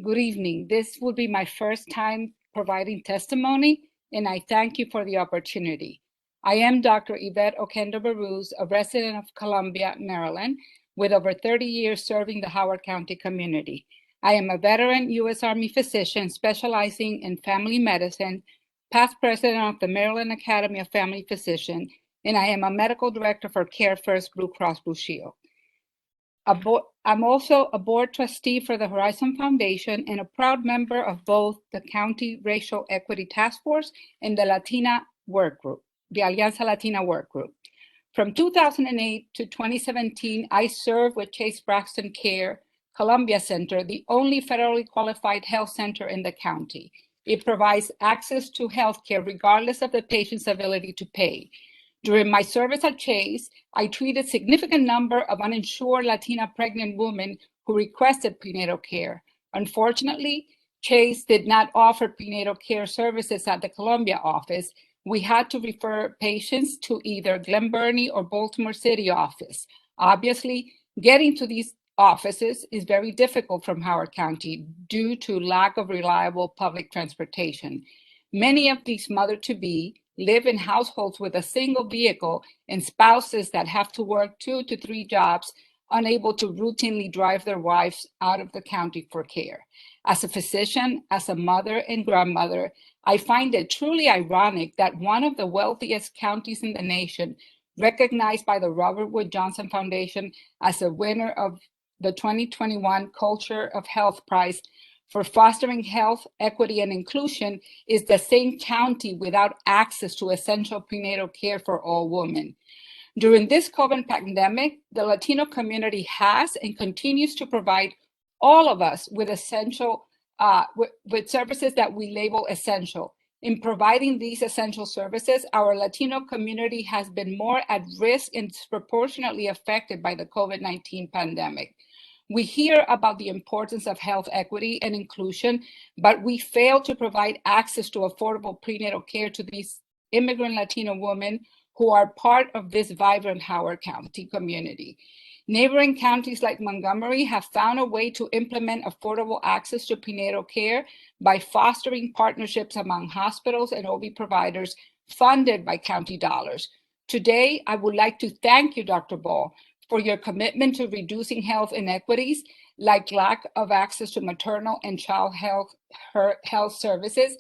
Good evening. This will be my first time providing testimony, and I thank you for the opportunity. I am Dr. Yvette Oquendo-Baruz, a resident of Columbia, Maryland, with over 30 years serving the Howard County community. I am a veteran U.S. Army physician specializing in family medicine, past president of the Maryland Academy of Family Physicians, and I am a medical director for Care First Blue Cross Blue Shield. I'm also a board trustee for the Horizon Foundation and a proud member of both the County Racial Equity Task Force and the Latina Work Group, the Alianza Latina Work Group. From 2008 to 2017, I served with Chase Braxton Care Columbia Center, the only federally qualified health center in the county. It provides access to health care regardless of the patient's ability to pay. During my service at Chase, I treated a significant number of uninsured Latina pregnant women who requested prenatal care. Unfortunately, Chase did not offer prenatal care services at the Columbia office. We had to refer patients to either Glen Burnie or Baltimore City office. Obviously, getting to these offices is very difficult from Howard County due to lack of reliable public transportation. Many of these mother-to-be live in households with a single vehicle and spouses that have to work 2 to 3 jobs, unable to routinely drive their wives out of the county for care. As a physician, as a mother and grandmother, I find it truly ironic that one of the wealthiest counties in the nation, recognized by the Robert Wood Johnson Foundation as a winner of the 2021 Culture of Health Prize for fostering health, equity, and inclusion, is the same county without access to essential prenatal care for all women. During this COVID pandemic, the Latino community has and continues to provide all of us with essential, with services that we label essential. In providing these essential services, our Latino community has been more at risk and disproportionately affected by the COVID-19 pandemic. We hear about the importance of health equity and inclusion, but we fail to provide access to affordable prenatal care to these immigrant Latino women who are part of this vibrant Howard County community. Neighboring counties like Montgomery have found a way to implement affordable access to prenatal care by fostering partnerships among hospitals and OB providers funded by county dollars. Today, I would like to thank you, Dr. Ball, for your commitment to reducing health inequities like lack of access to maternal and child health services.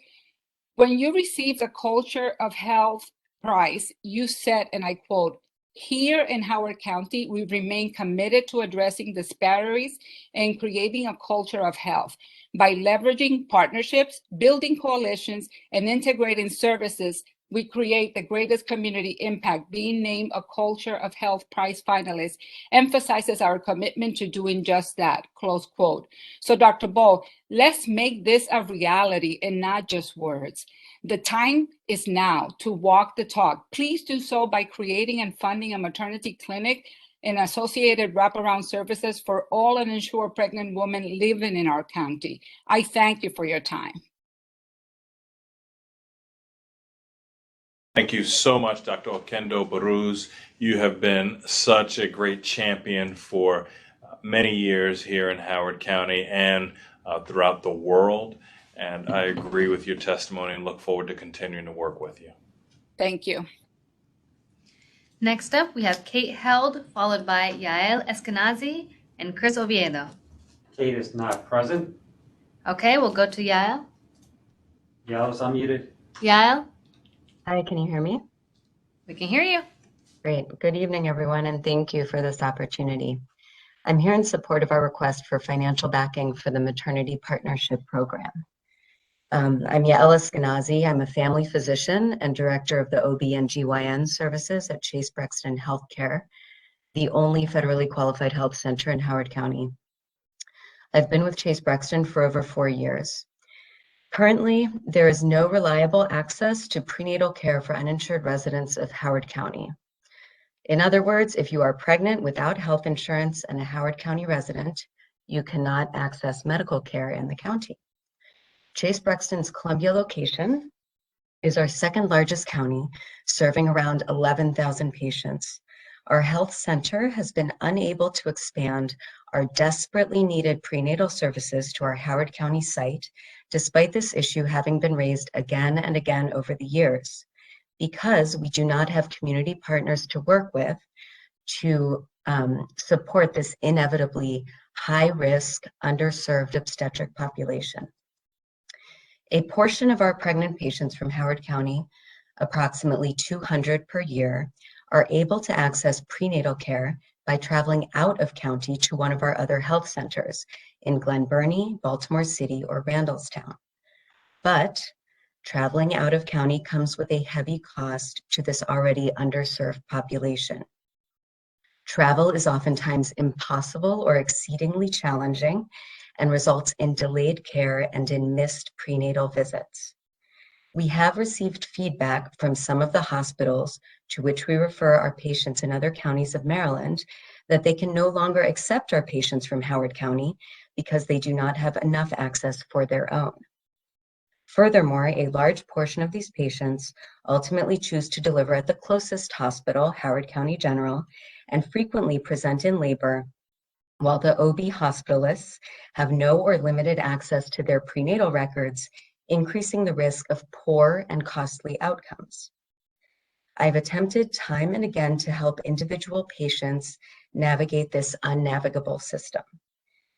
When you received the Culture of Health Prize, you said, and I quote, "Here in Howard County, we remain committed to addressing disparities and creating a culture of health by leveraging partnerships, building coalitions, and integrating services. We create the greatest community impact." Being named a Culture of Health Prize finalist emphasizes our commitment to doing just that, close quote. So Dr. Ball, let's make this a reality and not just words. The time is now to walk the talk. Please do so by creating and funding a maternity clinic and associated wraparound services for all uninsured pregnant women living in our county. I thank you for your time. Thank you so much, Dr. Okendo Baruz. You have been such a great champion for many years here in Howard County and throughout the world. And I agree with your testimony and look forward to continuing to work with you. Thank you. Next up, we have Kate Held, followed by Yael Eskenazi and Chris Oviedo. Kate is not present. Okay, we'll go to Yael. Yael is unmuted. Yael, Hi, can you hear me? we can hear you. Great. Good evening, everyone, and thank you for this opportunity. I'm here in support of our request for financial backing for the Maternity Partnership Program. I'm Yael Eskenazi. I'm a family physician and director of the OB/GYN services at Chase Brexton Healthcare, the only federally qualified health center in Howard County. I've been with Chase Brexton for over 4 years. Currently, there is no reliable access to prenatal care for uninsured residents of Howard County. In other words, if you are pregnant without health insurance and a Howard County resident, you cannot access medical care in the county. Chase Brexton's Columbia location is our second largest county, serving around 11,000 patients. Our health center has been unable to expand our desperately needed prenatal services to our Howard County site, despite this issue having been raised again and again over the years, because we do not have community partners to work with to support this inevitably high-risk, underserved obstetric population. A portion of our pregnant patients from Howard County, approximately 200 per year, are able to access prenatal care by traveling out of county to one of our other health centers in Glen Burnie, Baltimore City, or Randallstown. But traveling out of county comes with a heavy cost to this already underserved population. Travel is oftentimes impossible or exceedingly challenging and results in delayed care and in missed prenatal visits. We have received feedback from some of the hospitals to which we refer our patients in other counties of Maryland that they can no longer accept our patients from Howard County because they do not have enough access for their own. Furthermore, a large portion of these patients ultimately choose to deliver at the closest hospital, Howard County General, and frequently present in labor, while the OB hospitalists have no or limited access to their prenatal records, increasing the risk of poor and costly outcomes. I've attempted time and again to help individual patients navigate this unnavigable system.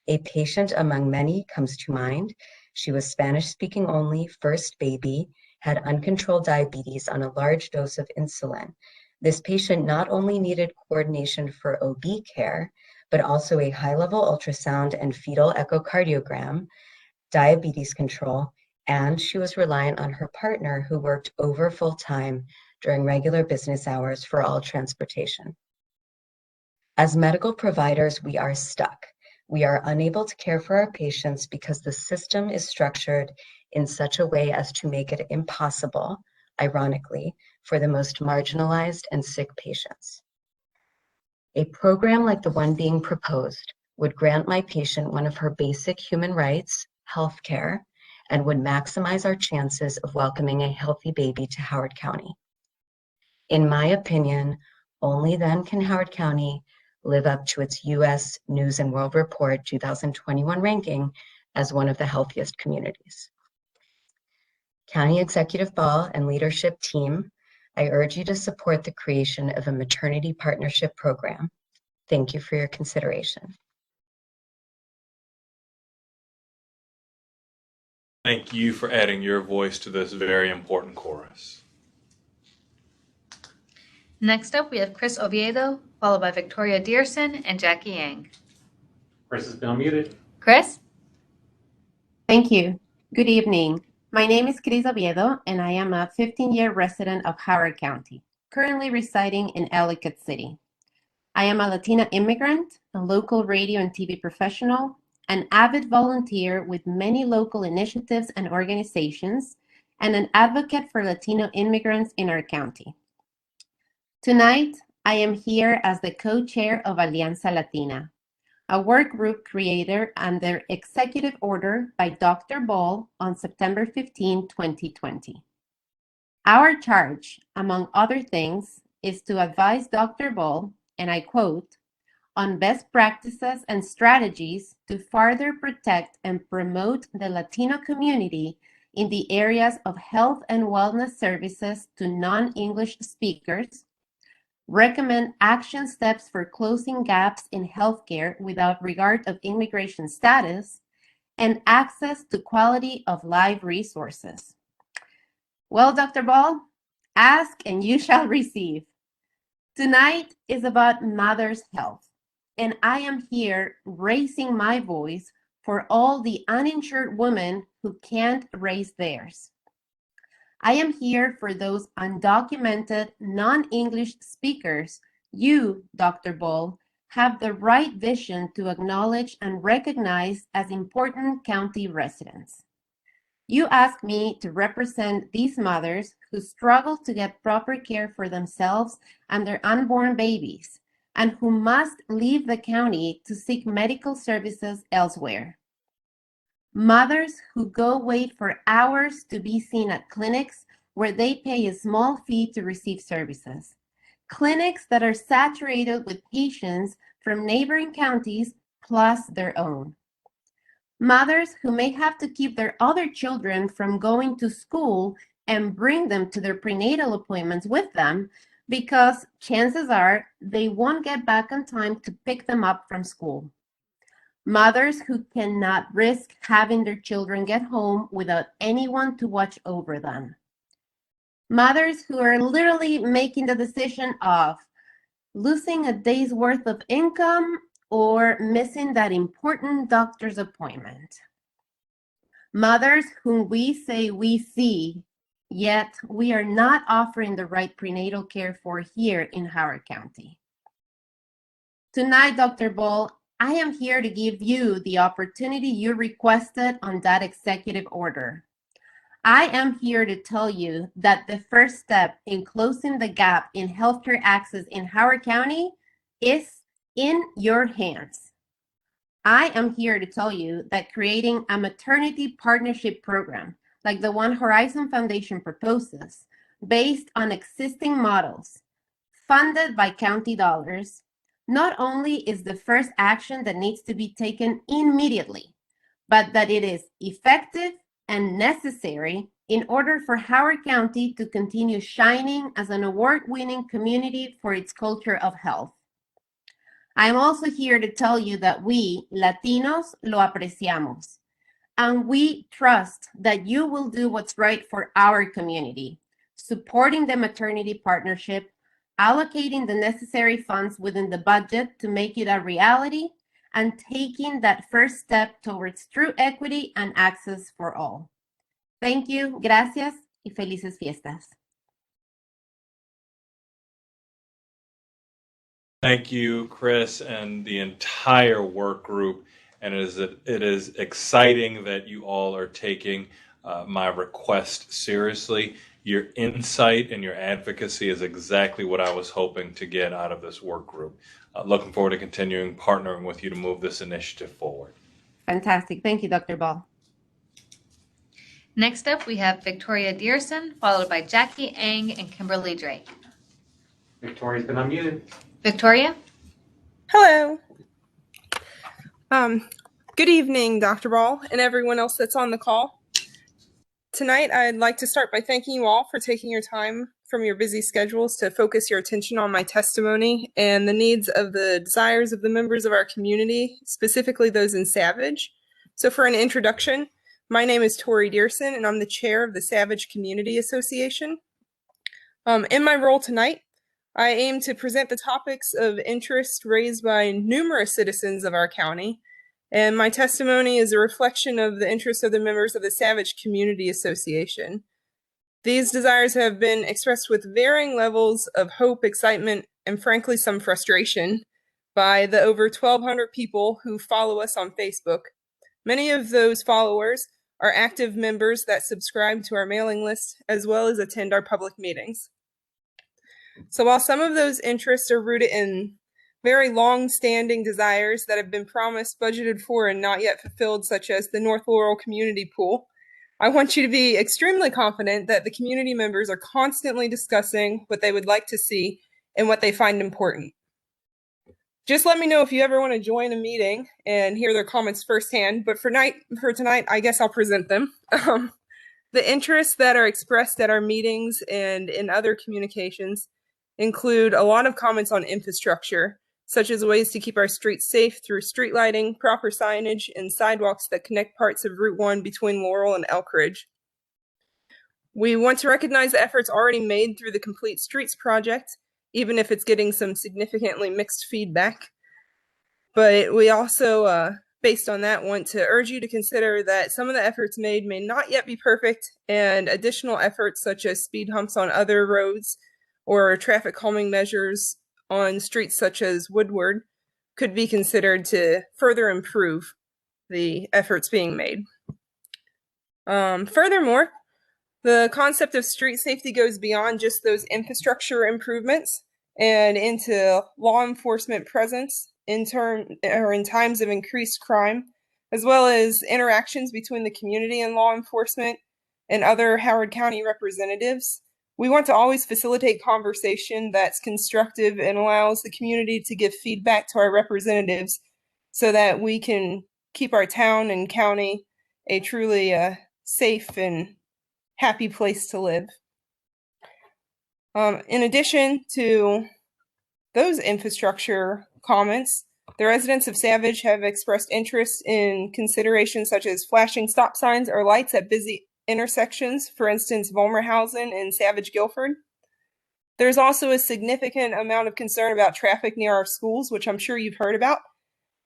A patient among many comes to mind. She was Spanish-speaking only, first baby, had uncontrolled diabetes on a large dose of insulin. This patient not only needed coordination for OB care, but also a high-level ultrasound and fetal echocardiogram, diabetes control, and she was reliant on her partner who worked over full-time during regular business hours for all transportation. As medical providers, we are stuck. We are unable to care for our patients because the system is structured in such a way as to make it impossible, ironically, for the most marginalized and sick patients. A program like the one being proposed would grant my patient one of her basic human rights, health care, and would maximize our chances of welcoming a healthy baby to Howard County. In my opinion, only then can Howard County live up to its U.S. News and World Report 2021 ranking as one of the healthiest communities. County Executive Ball and leadership team, I urge you to support the creation of a maternity partnership program. Thank you for your consideration. Thank you for adding your voice to this very important chorus. Next up, we have Chris Oviedo, followed by Victoria Dearson and Jackie Yang. Chris has been unmuted. Chris? Thank you. Good evening. My name is Chris Oviedo, and I am a 15-year resident of Howard County, currently residing in Ellicott City. I am a Latina immigrant, a local radio and TV professional, an avid volunteer with many local initiatives and organizations, and an advocate for Latino immigrants in our county. Tonight, I am here as the co-chair of Alianza Latina, a work group created under executive order by Dr. Ball on September 15, 2020. Our charge, among other things, is to advise Dr. Ball, and I quote, on best practices and strategies to further protect and promote the Latino community in the areas of health and wellness services to non-English speakers, recommend action steps for closing gaps in healthcare without regard of immigration status, and access to quality of life resources. Well, Dr. Ball, ask and you shall receive. Tonight is about mother's health, and I am here raising my voice for all the uninsured women who can't raise theirs. I am here for those undocumented, non-English speakers you, Dr. Ball, have the right vision to acknowledge and recognize as important county residents. You asked me to represent these mothers who struggle to get proper care for themselves and their unborn babies, and who must leave the county to seek medical services elsewhere. Mothers who go wait for hours to be seen at clinics where they pay a small fee to receive services. Clinics that are saturated with patients from neighboring counties plus their own. Mothers who may have to keep their other children from going to school and bring them to their prenatal appointments with them because chances are they won't get back on time to pick them up from school. Mothers who cannot risk having their children get home without anyone to watch over them. Mothers who are literally making the decision of losing a day's worth of income or missing that important doctor's appointment. Mothers whom we say we see, yet we are not offering the right prenatal care for here in Howard County. Tonight, Dr. Ball, I am here to give you the opportunity you requested on that executive order. I am here to tell you that the first step in closing the gap in healthcare access in Howard County is in your hands. I am here to tell you that creating a maternity partnership program like the one Horizon Foundation proposes, based on existing models, funded by county dollars, not only is the first action that needs to be taken immediately, but that it is effective and necessary in order for Howard County to continue shining as an award-winning community for its culture of health. I am also here to tell you that we, Latinos, lo apreciamos, and we trust that you will do what's right for our community, supporting the maternity partnership, allocating the necessary funds within the budget to make it a reality, and taking that first step towards true equity and access for all. Thank you, gracias, y felices fiestas. Thank you, Chris, and the entire work group. And it is exciting that you all are taking my request seriously. Your insight and your advocacy is exactly what I was hoping to get out of this work group. Looking forward to continuing partnering with you to move this initiative forward. Fantastic. Thank you, Dr. Ball. Next up, we have Victoria Dearson, followed by Jackie Eng and Kimberly Drake. Victoria's been unmuted. Victoria? Hello. Good evening, Dr. Ball, and everyone else that's on the call. Tonight, I'd like to start by thanking you all for taking your time from your busy schedules to focus your attention on my testimony and the needs of the desires of the members of our community, specifically those in Savage. So for an introduction, my name is Tori Dearson, and I'm the chair of the Savage Community Association. In my role tonight, I aim to present the topics of interest raised by numerous citizens of our county, and my testimony is a reflection of the interests of the members of the Savage Community Association. These desires have been expressed with varying levels of hope, excitement, and frankly some frustration by the over 1,200 people who follow us on Facebook. Many of those followers are active members that subscribe to our mailing list as well as attend our public meetings. So while some of those interests are rooted in very long-standing desires that have been promised, budgeted for, and not yet fulfilled, such as the North Laurel Community Pool, I want you to be extremely confident that the community members are constantly discussing what they would like to see and what they find important. Just let me know if you ever want to join a meeting and hear their comments firsthand, but for tonight, I guess I'll present them. The interests that are expressed at our meetings and in other communications include a lot of comments on infrastructure, such as ways to keep our streets safe through street lighting, proper signage, and sidewalks that connect parts of Route 1 between Laurel and Elk Ridge. We want to recognize the efforts already made through the Complete Streets project, even if it's getting some significantly mixed feedback. But we also, based on that, want to urge you to consider that some of the efforts made may not yet be perfect, and additional efforts such as speed humps on other roads or traffic calming measures on streets such as Woodward could be considered to further improve the efforts being made. Furthermore, the concept of street safety goes beyond just those infrastructure improvements and into law enforcement presence in times of increased crime, as well as interactions between the community and law enforcement and other Howard County representatives. We want to always facilitate conversation that's constructive and allows the community to give feedback to our representatives so that we can keep our town and county a truly safe and happy place to live. In addition to those infrastructure comments, the residents of Savage have expressed interest in considerations such as flashing stop signs or lights at busy intersections, for instance, Vollmerhausen and Savage Guilford. There's also a significant amount of concern about traffic near our schools, which I'm sure you've heard about,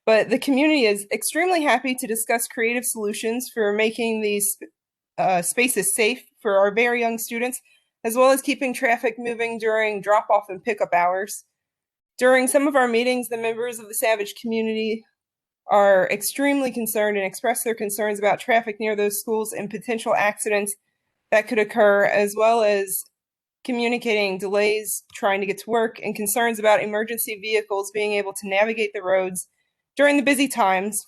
but the community is extremely happy to discuss creative solutions for making these spaces safe for our very young students, as well as keeping traffic moving during drop-off and pickup hours. During some of our meetings, the members of the Savage community are extremely concerned and express their concerns about traffic near those schools and potential accidents that could occur, as well as communicating delays trying to get to work and concerns about emergency vehicles being able to navigate the roads during the busy times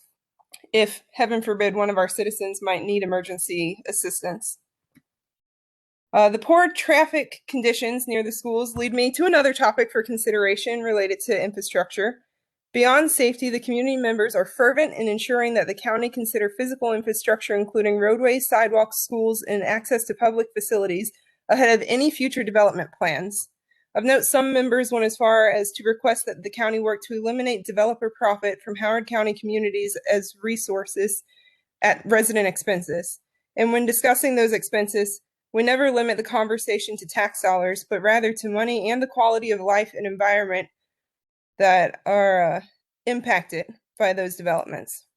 if, heaven forbid, one of our citizens might need emergency assistance. The poor traffic conditions near the schools lead me to another topic for consideration related to infrastructure. Beyond safety, the community members are fervent in ensuring that the county consider physical infrastructure, including roadways, sidewalks, schools, and access to public facilities ahead of any future development plans. Of note, some members went as far as to request that the county work to eliminate developer profit from Howard County communities as resources at resident expenses. And when discussing those expenses, we never limit the conversation to tax dollars, but rather to money and the quality of life and environment that are impacted by those developments.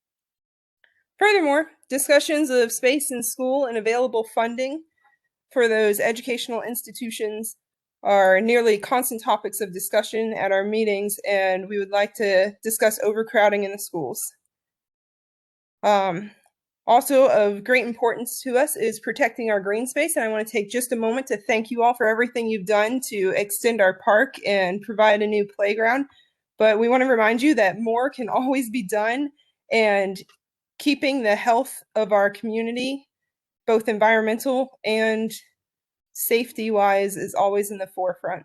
Furthermore, discussions of space in school and available funding for those educational institutions are nearly constant topics of discussion at our meetings, and we would like to discuss overcrowding in the schools. Also of great importance to us is protecting our green space, and I want to take just a moment to thank you all for everything you've done to extend our park and provide a new playground. But we want to remind you that more can always be done, and keeping the health of our community, both environmental and safety-wise, is always in the forefront.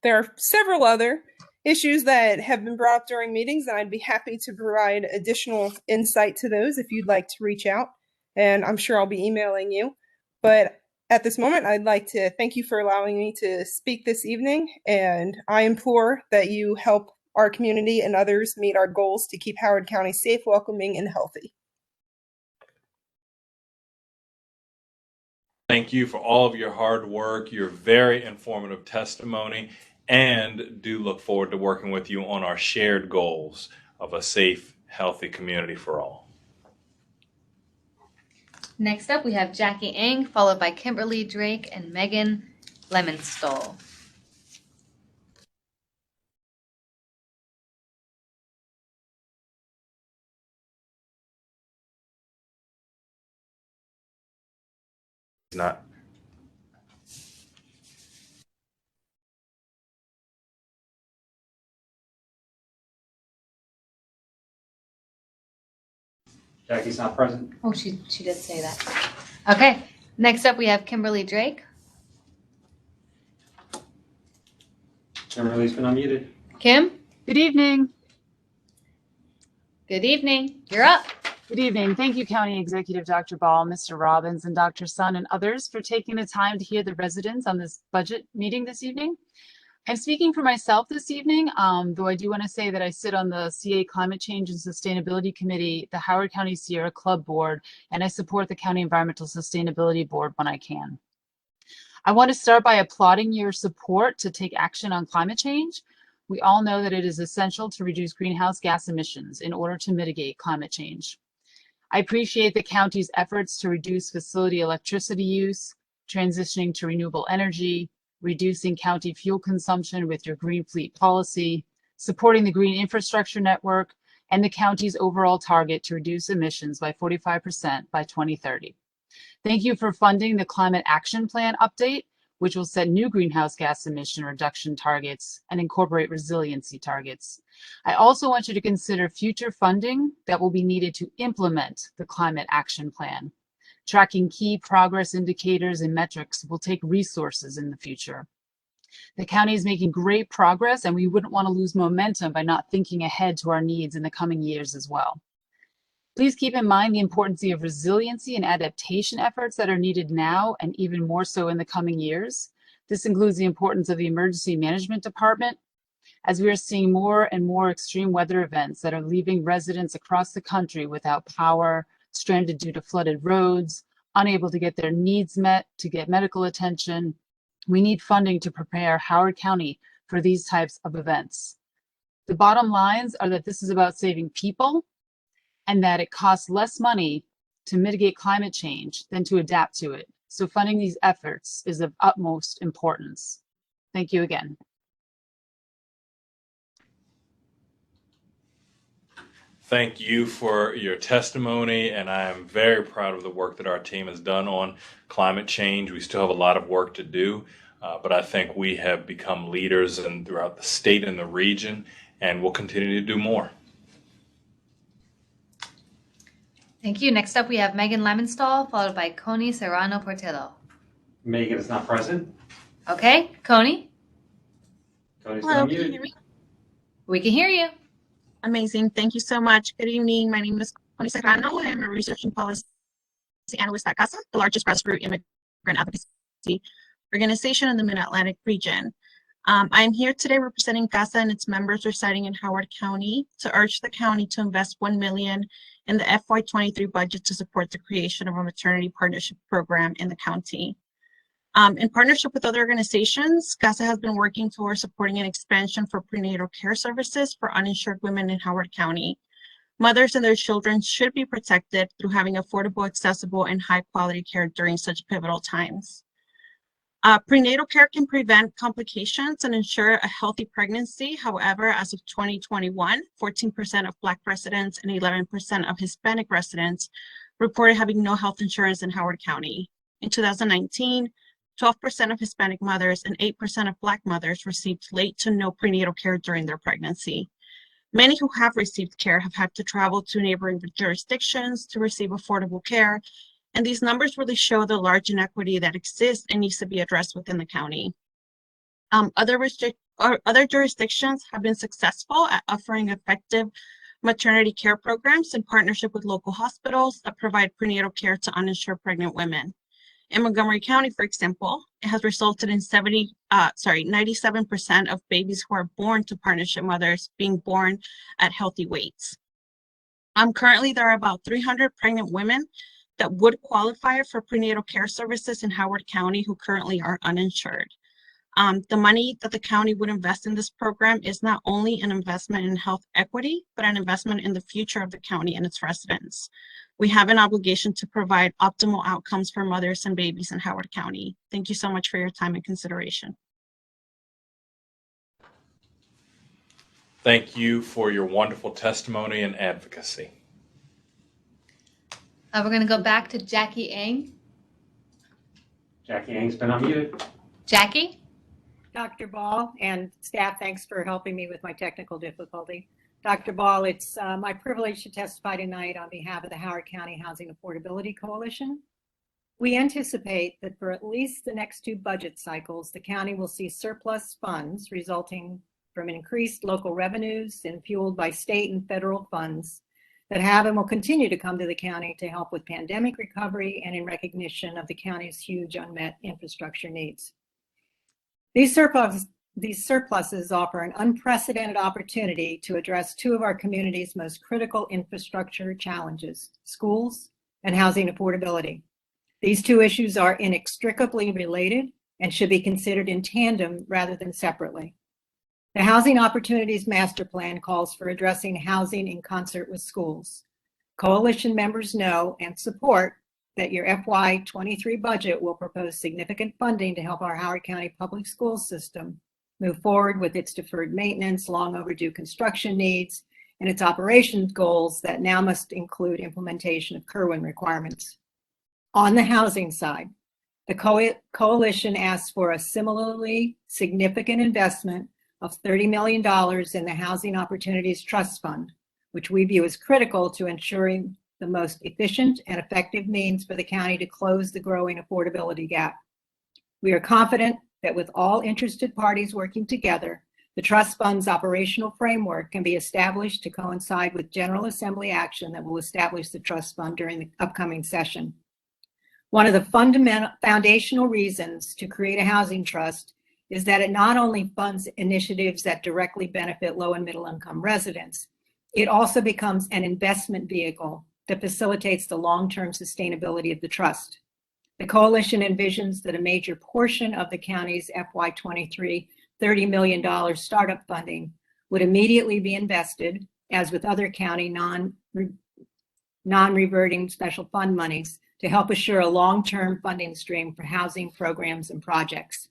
There are several other issues that have been brought up during meetings, and I'd be happy to provide additional insight to those if you'd like to reach out, and I'm sure I'll be emailing you. But at this moment, I'd like to thank you for allowing me to speak this evening, and I implore that you help our community and others meet our goals to keep Howard County safe, welcoming, and healthy. Thank you for all of your hard work, your very informative testimony, and do look forward to working with you on our shared goals of a safe, healthy community for all. Next up, we have Jackie Ng, followed by Kimberly Drake and Megan Lemonstole. Not. Jackie's not present. Oh, she did say that. Okay, next up we have Kimberly Drake. Kimberly's been unmuted. Kim? Good evening. Good evening. You're up. Good evening. Thank you, County Executive Dr. Ball, Mr. Robbins, and Dr. Sun, and others for taking the time to hear the residents on this budget meeting this evening. I'm speaking for myself this evening, though I do want to say that I sit on the CA Climate Change and Sustainability Committee, the Howard County Sierra Club Board, and I support the County Environmental Sustainability Board when I can. I want to start by applauding your support to take action on climate change. We all know that it is essential to reduce greenhouse gas emissions in order to mitigate climate change. I appreciate the county's efforts to reduce facility electricity use, transitioning to renewable energy, reducing county fuel consumption with your green fleet policy, supporting the green infrastructure network, and the county's overall target to reduce emissions by 45% by 2030. Thank you for funding the Climate Action Plan update, which will set new greenhouse gas emission reduction targets and incorporate resiliency targets. I also want you to consider future funding that will be needed to implement the Climate Action Plan. Tracking key progress indicators and metrics will take resources in the future. The county is making great progress, and we wouldn't want to lose momentum by not thinking ahead to our needs in the coming years as well. Please keep in mind the importance of resiliency and adaptation efforts that are needed now and even more so in the coming years. This includes the importance of the Emergency Management Department, as we are seeing more and more extreme weather events that are leaving residents across the country without power, stranded due to flooded roads, unable to get their needs met, to get medical attention. We need funding to prepare Howard County for these types of events. The bottom lines are that this is about saving people, and that it costs less money to mitigate climate change than to adapt to it. So funding these efforts is of utmost importance. Thank you again. Thank you for your testimony, and I am very proud of the work that our team has done on climate change. We still have a lot of work to do, but I think we have become leaders throughout the state and the region, and we'll continue to do more. Thank you. Next up, we have Megan Lemonstall, followed by Coney Serrano Portillo. Megan is not present. Okay, Coney? Tony's Hello, unmuted. can you hear me? We can hear you. Amazing. Thank you so much. Good evening. My name is Connie Serrano. I'm a research and policy analyst at CASA, the largest grassroots immigrant advocacy organization in the Mid-Atlantic region. I'm here today representing CASA and its members residing in Howard County to urge the county to invest $1 million in the FY23 budget to support the creation of a maternity partnership program in the county. In partnership with other organizations, CASA has been working towards supporting an expansion for prenatal care services for uninsured women in Howard County. Mothers and their children should be protected through having affordable, accessible, and high-quality care during such pivotal times. Prenatal care can prevent complications and ensure a healthy pregnancy. However, as of 2021, 14% of Black residents and 11% of Hispanic residents reported having no health insurance in Howard County. In 2019, 12% of Hispanic mothers and 8% of Black mothers received late to no prenatal care during their pregnancy. Many who have received care have had to travel to neighboring jurisdictions to receive affordable care, and these numbers really show the large inequity that exists and needs to be addressed within the county. Other jurisdictions have been successful at offering effective maternity care programs in partnership with local hospitals that provide prenatal care to uninsured pregnant women. In Montgomery County, for example, it has resulted in 97% of babies who are born to partnership mothers being born at healthy weights. Currently, there are about 300 pregnant women that would qualify for prenatal care services in Howard County who currently are uninsured. The money that the county would invest in this program is not only an investment in health equity, but an investment in the future of the county and its residents. We have an obligation to provide optimal outcomes for mothers and babies in Howard County. Thank you so much for your time and consideration. Thank you for your wonderful testimony and advocacy. We're going to go back to Jackie Ng. Jackie Yang's been unmuted. Jackie? Dr. Ball and staff, thanks for helping me with my technical difficulty. Dr. Ball, it's my privilege to testify tonight on behalf of the Howard County Housing Affordability Coalition. We anticipate that for at least the next 2 budget cycles, the county will see surplus funds resulting from increased local revenues and fueled by state and federal funds that have and will continue to come to the county to help with pandemic recovery and in recognition of the county's huge unmet infrastructure needs. These surpluses offer an unprecedented opportunity to address 2 of our community's most critical infrastructure challenges, schools and housing affordability. These 2 issues are inextricably related and should be considered in tandem rather than separately. The Housing Opportunities Master Plan calls for addressing housing in concert with schools. Coalition members know and support that your FY23 budget will propose significant funding to help our Howard County public school system move forward with its deferred maintenance, long overdue construction needs, and its operations goals that now must include implementation of Kerwin requirements. On the housing side, the coalition asks for a similarly significant investment of $30 million in the Housing Opportunities Trust Fund, which we view as critical to ensuring the most efficient and effective means for the county to close the growing affordability gap. We are confident that with all interested parties working together, the trust fund's operational framework can be established to coincide with General Assembly action that will establish the trust fund during the upcoming session. One of the foundational reasons to create a housing trust is that it not only funds initiatives that directly benefit low and middle income residents, it also becomes an investment vehicle that facilitates the long-term sustainability of the trust. The coalition envisions that a major portion of the county's FY23 $30 million startup funding would immediately be invested, as with other county non-reverting special fund monies, to help assure a long-term funding stream for housing programs and projects.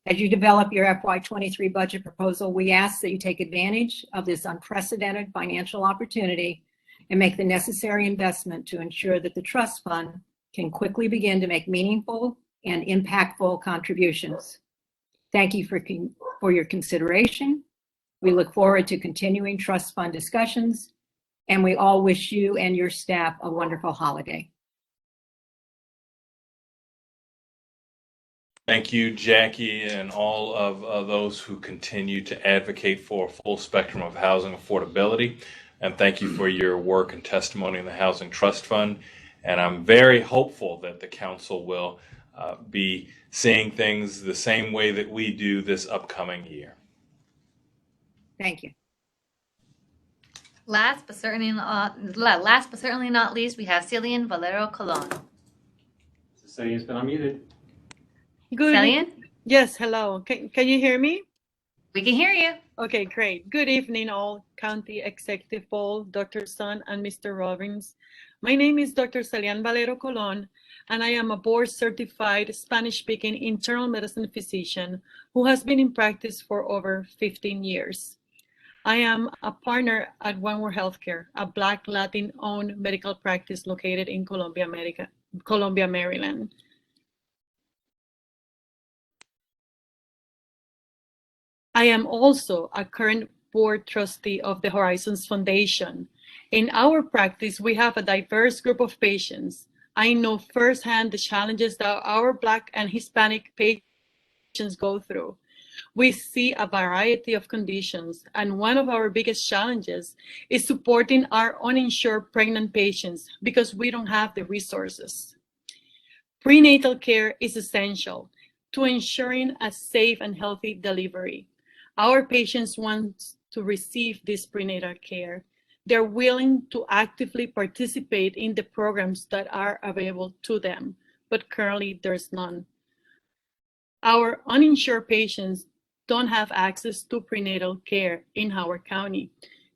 As you develop your FY23 budget proposal, we ask that you take advantage of this unprecedented financial opportunity and make the necessary investment to ensure that the trust fund can quickly begin to make meaningful and impactful contributions. Thank you for your consideration. We look forward to continuing trust fund discussions, and we all wish you and your staff a wonderful holiday. Thank you, Jackie, and all of those who continue to advocate for a full spectrum of housing affordability. And thank you for your work and testimony in the Housing Trust Fund. And I'm very hopeful that the council will be seeing things the same way that we do this upcoming year. Thank you. Last but certainly not least, we have Cillian Valero Colon. Cillian's been unmuted. Good. Cillian? Yes, hello. Can you hear me? We can hear you. Okay, great. Good evening, all County Executive Paul, Dr. Sun, and Mr. Robbins. My name is Dr. Cillian Valero Colon, and I am a board-certified Spanish-speaking internal medicine physician who has been in practice for over 15 years. I am a partner at One World Healthcare, a Black Latin-owned medical practice located in Columbia, Maryland. I am also a current board trustee of the Horizons Foundation. In our practice, we have a diverse group of patients. I know firsthand the challenges that our Black and Hispanic patients go through. We see a variety of conditions, and one of our biggest challenges is supporting our uninsured pregnant patients because we don't have the resources. Prenatal care is essential to ensuring a safe and healthy delivery. Our patients want to receive this prenatal care. They're willing to actively participate in the programs that are available to them, but currently there's none. Our uninsured patients don't have access to prenatal care in Howard County.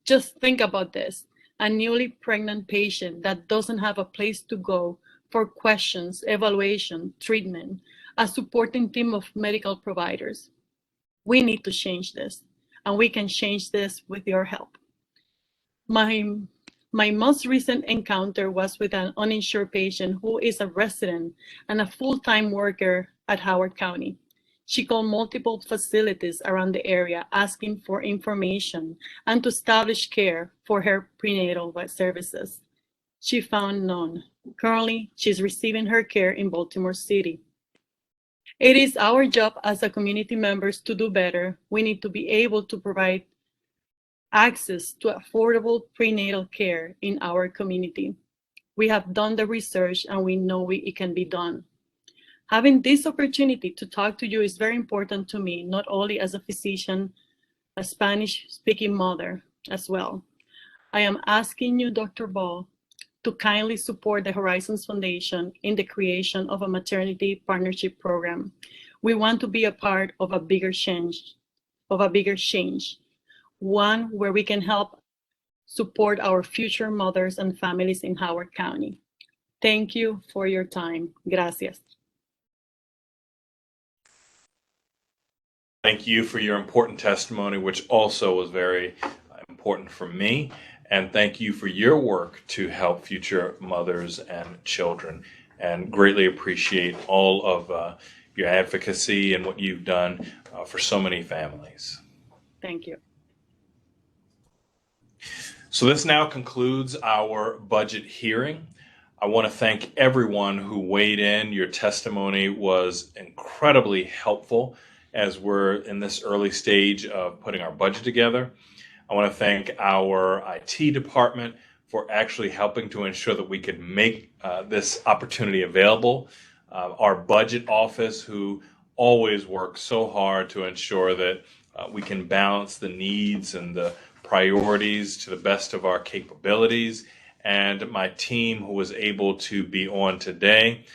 Just think about this, a newly pregnant patient that doesn't have a place to go for questions, evaluation, treatment, a supporting team of medical providers. We need to change this, and we can change this with your help. My most recent encounter was with an uninsured patient who is a resident and a full-time worker at Howard County. She called multiple facilities around the area asking for information and to establish care for her prenatal services. She found none. Currently, she's receiving her care in Baltimore City. It is our job as a community members to do better. We need to be able to provide access to affordable prenatal care in our community. We have done the research and we know it can be done. Having this opportunity to talk to you is very important to me, not only as a physician, a Spanish-speaking mother as well. I am asking you, Dr. Ball, to kindly support the Horizons Foundation in the creation of a maternity partnership program. We want to be a part of a bigger change, one where we can help support our future mothers and families in Howard County. Thank you for your time. Gracias. Thank you for your important testimony, which also was very important for me. And thank you for your work to help future mothers and children, and greatly appreciate all of your advocacy and what you've done for so many families. Thank you. So this now concludes our budget hearing. I want to thank everyone who weighed in. Your testimony was incredibly helpful as we're in this early stage of putting our budget together. I want to thank our IT department for actually helping to ensure that we could make this opportunity available. Our budget office, who always works so hard to ensure that we can balance the needs and the priorities to the best of our capabilities. And my team, who was able to be on today,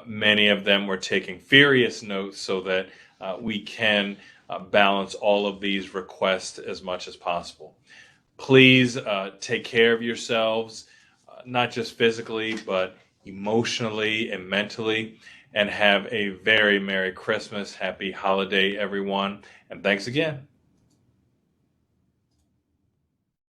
many of them were taking furious notes so that we can balance all of these requests as much as possible. Please take care of yourselves, not just physically, but emotionally and mentally, and have a very Merry Christmas, Happy Holiday, everyone. And thanks again.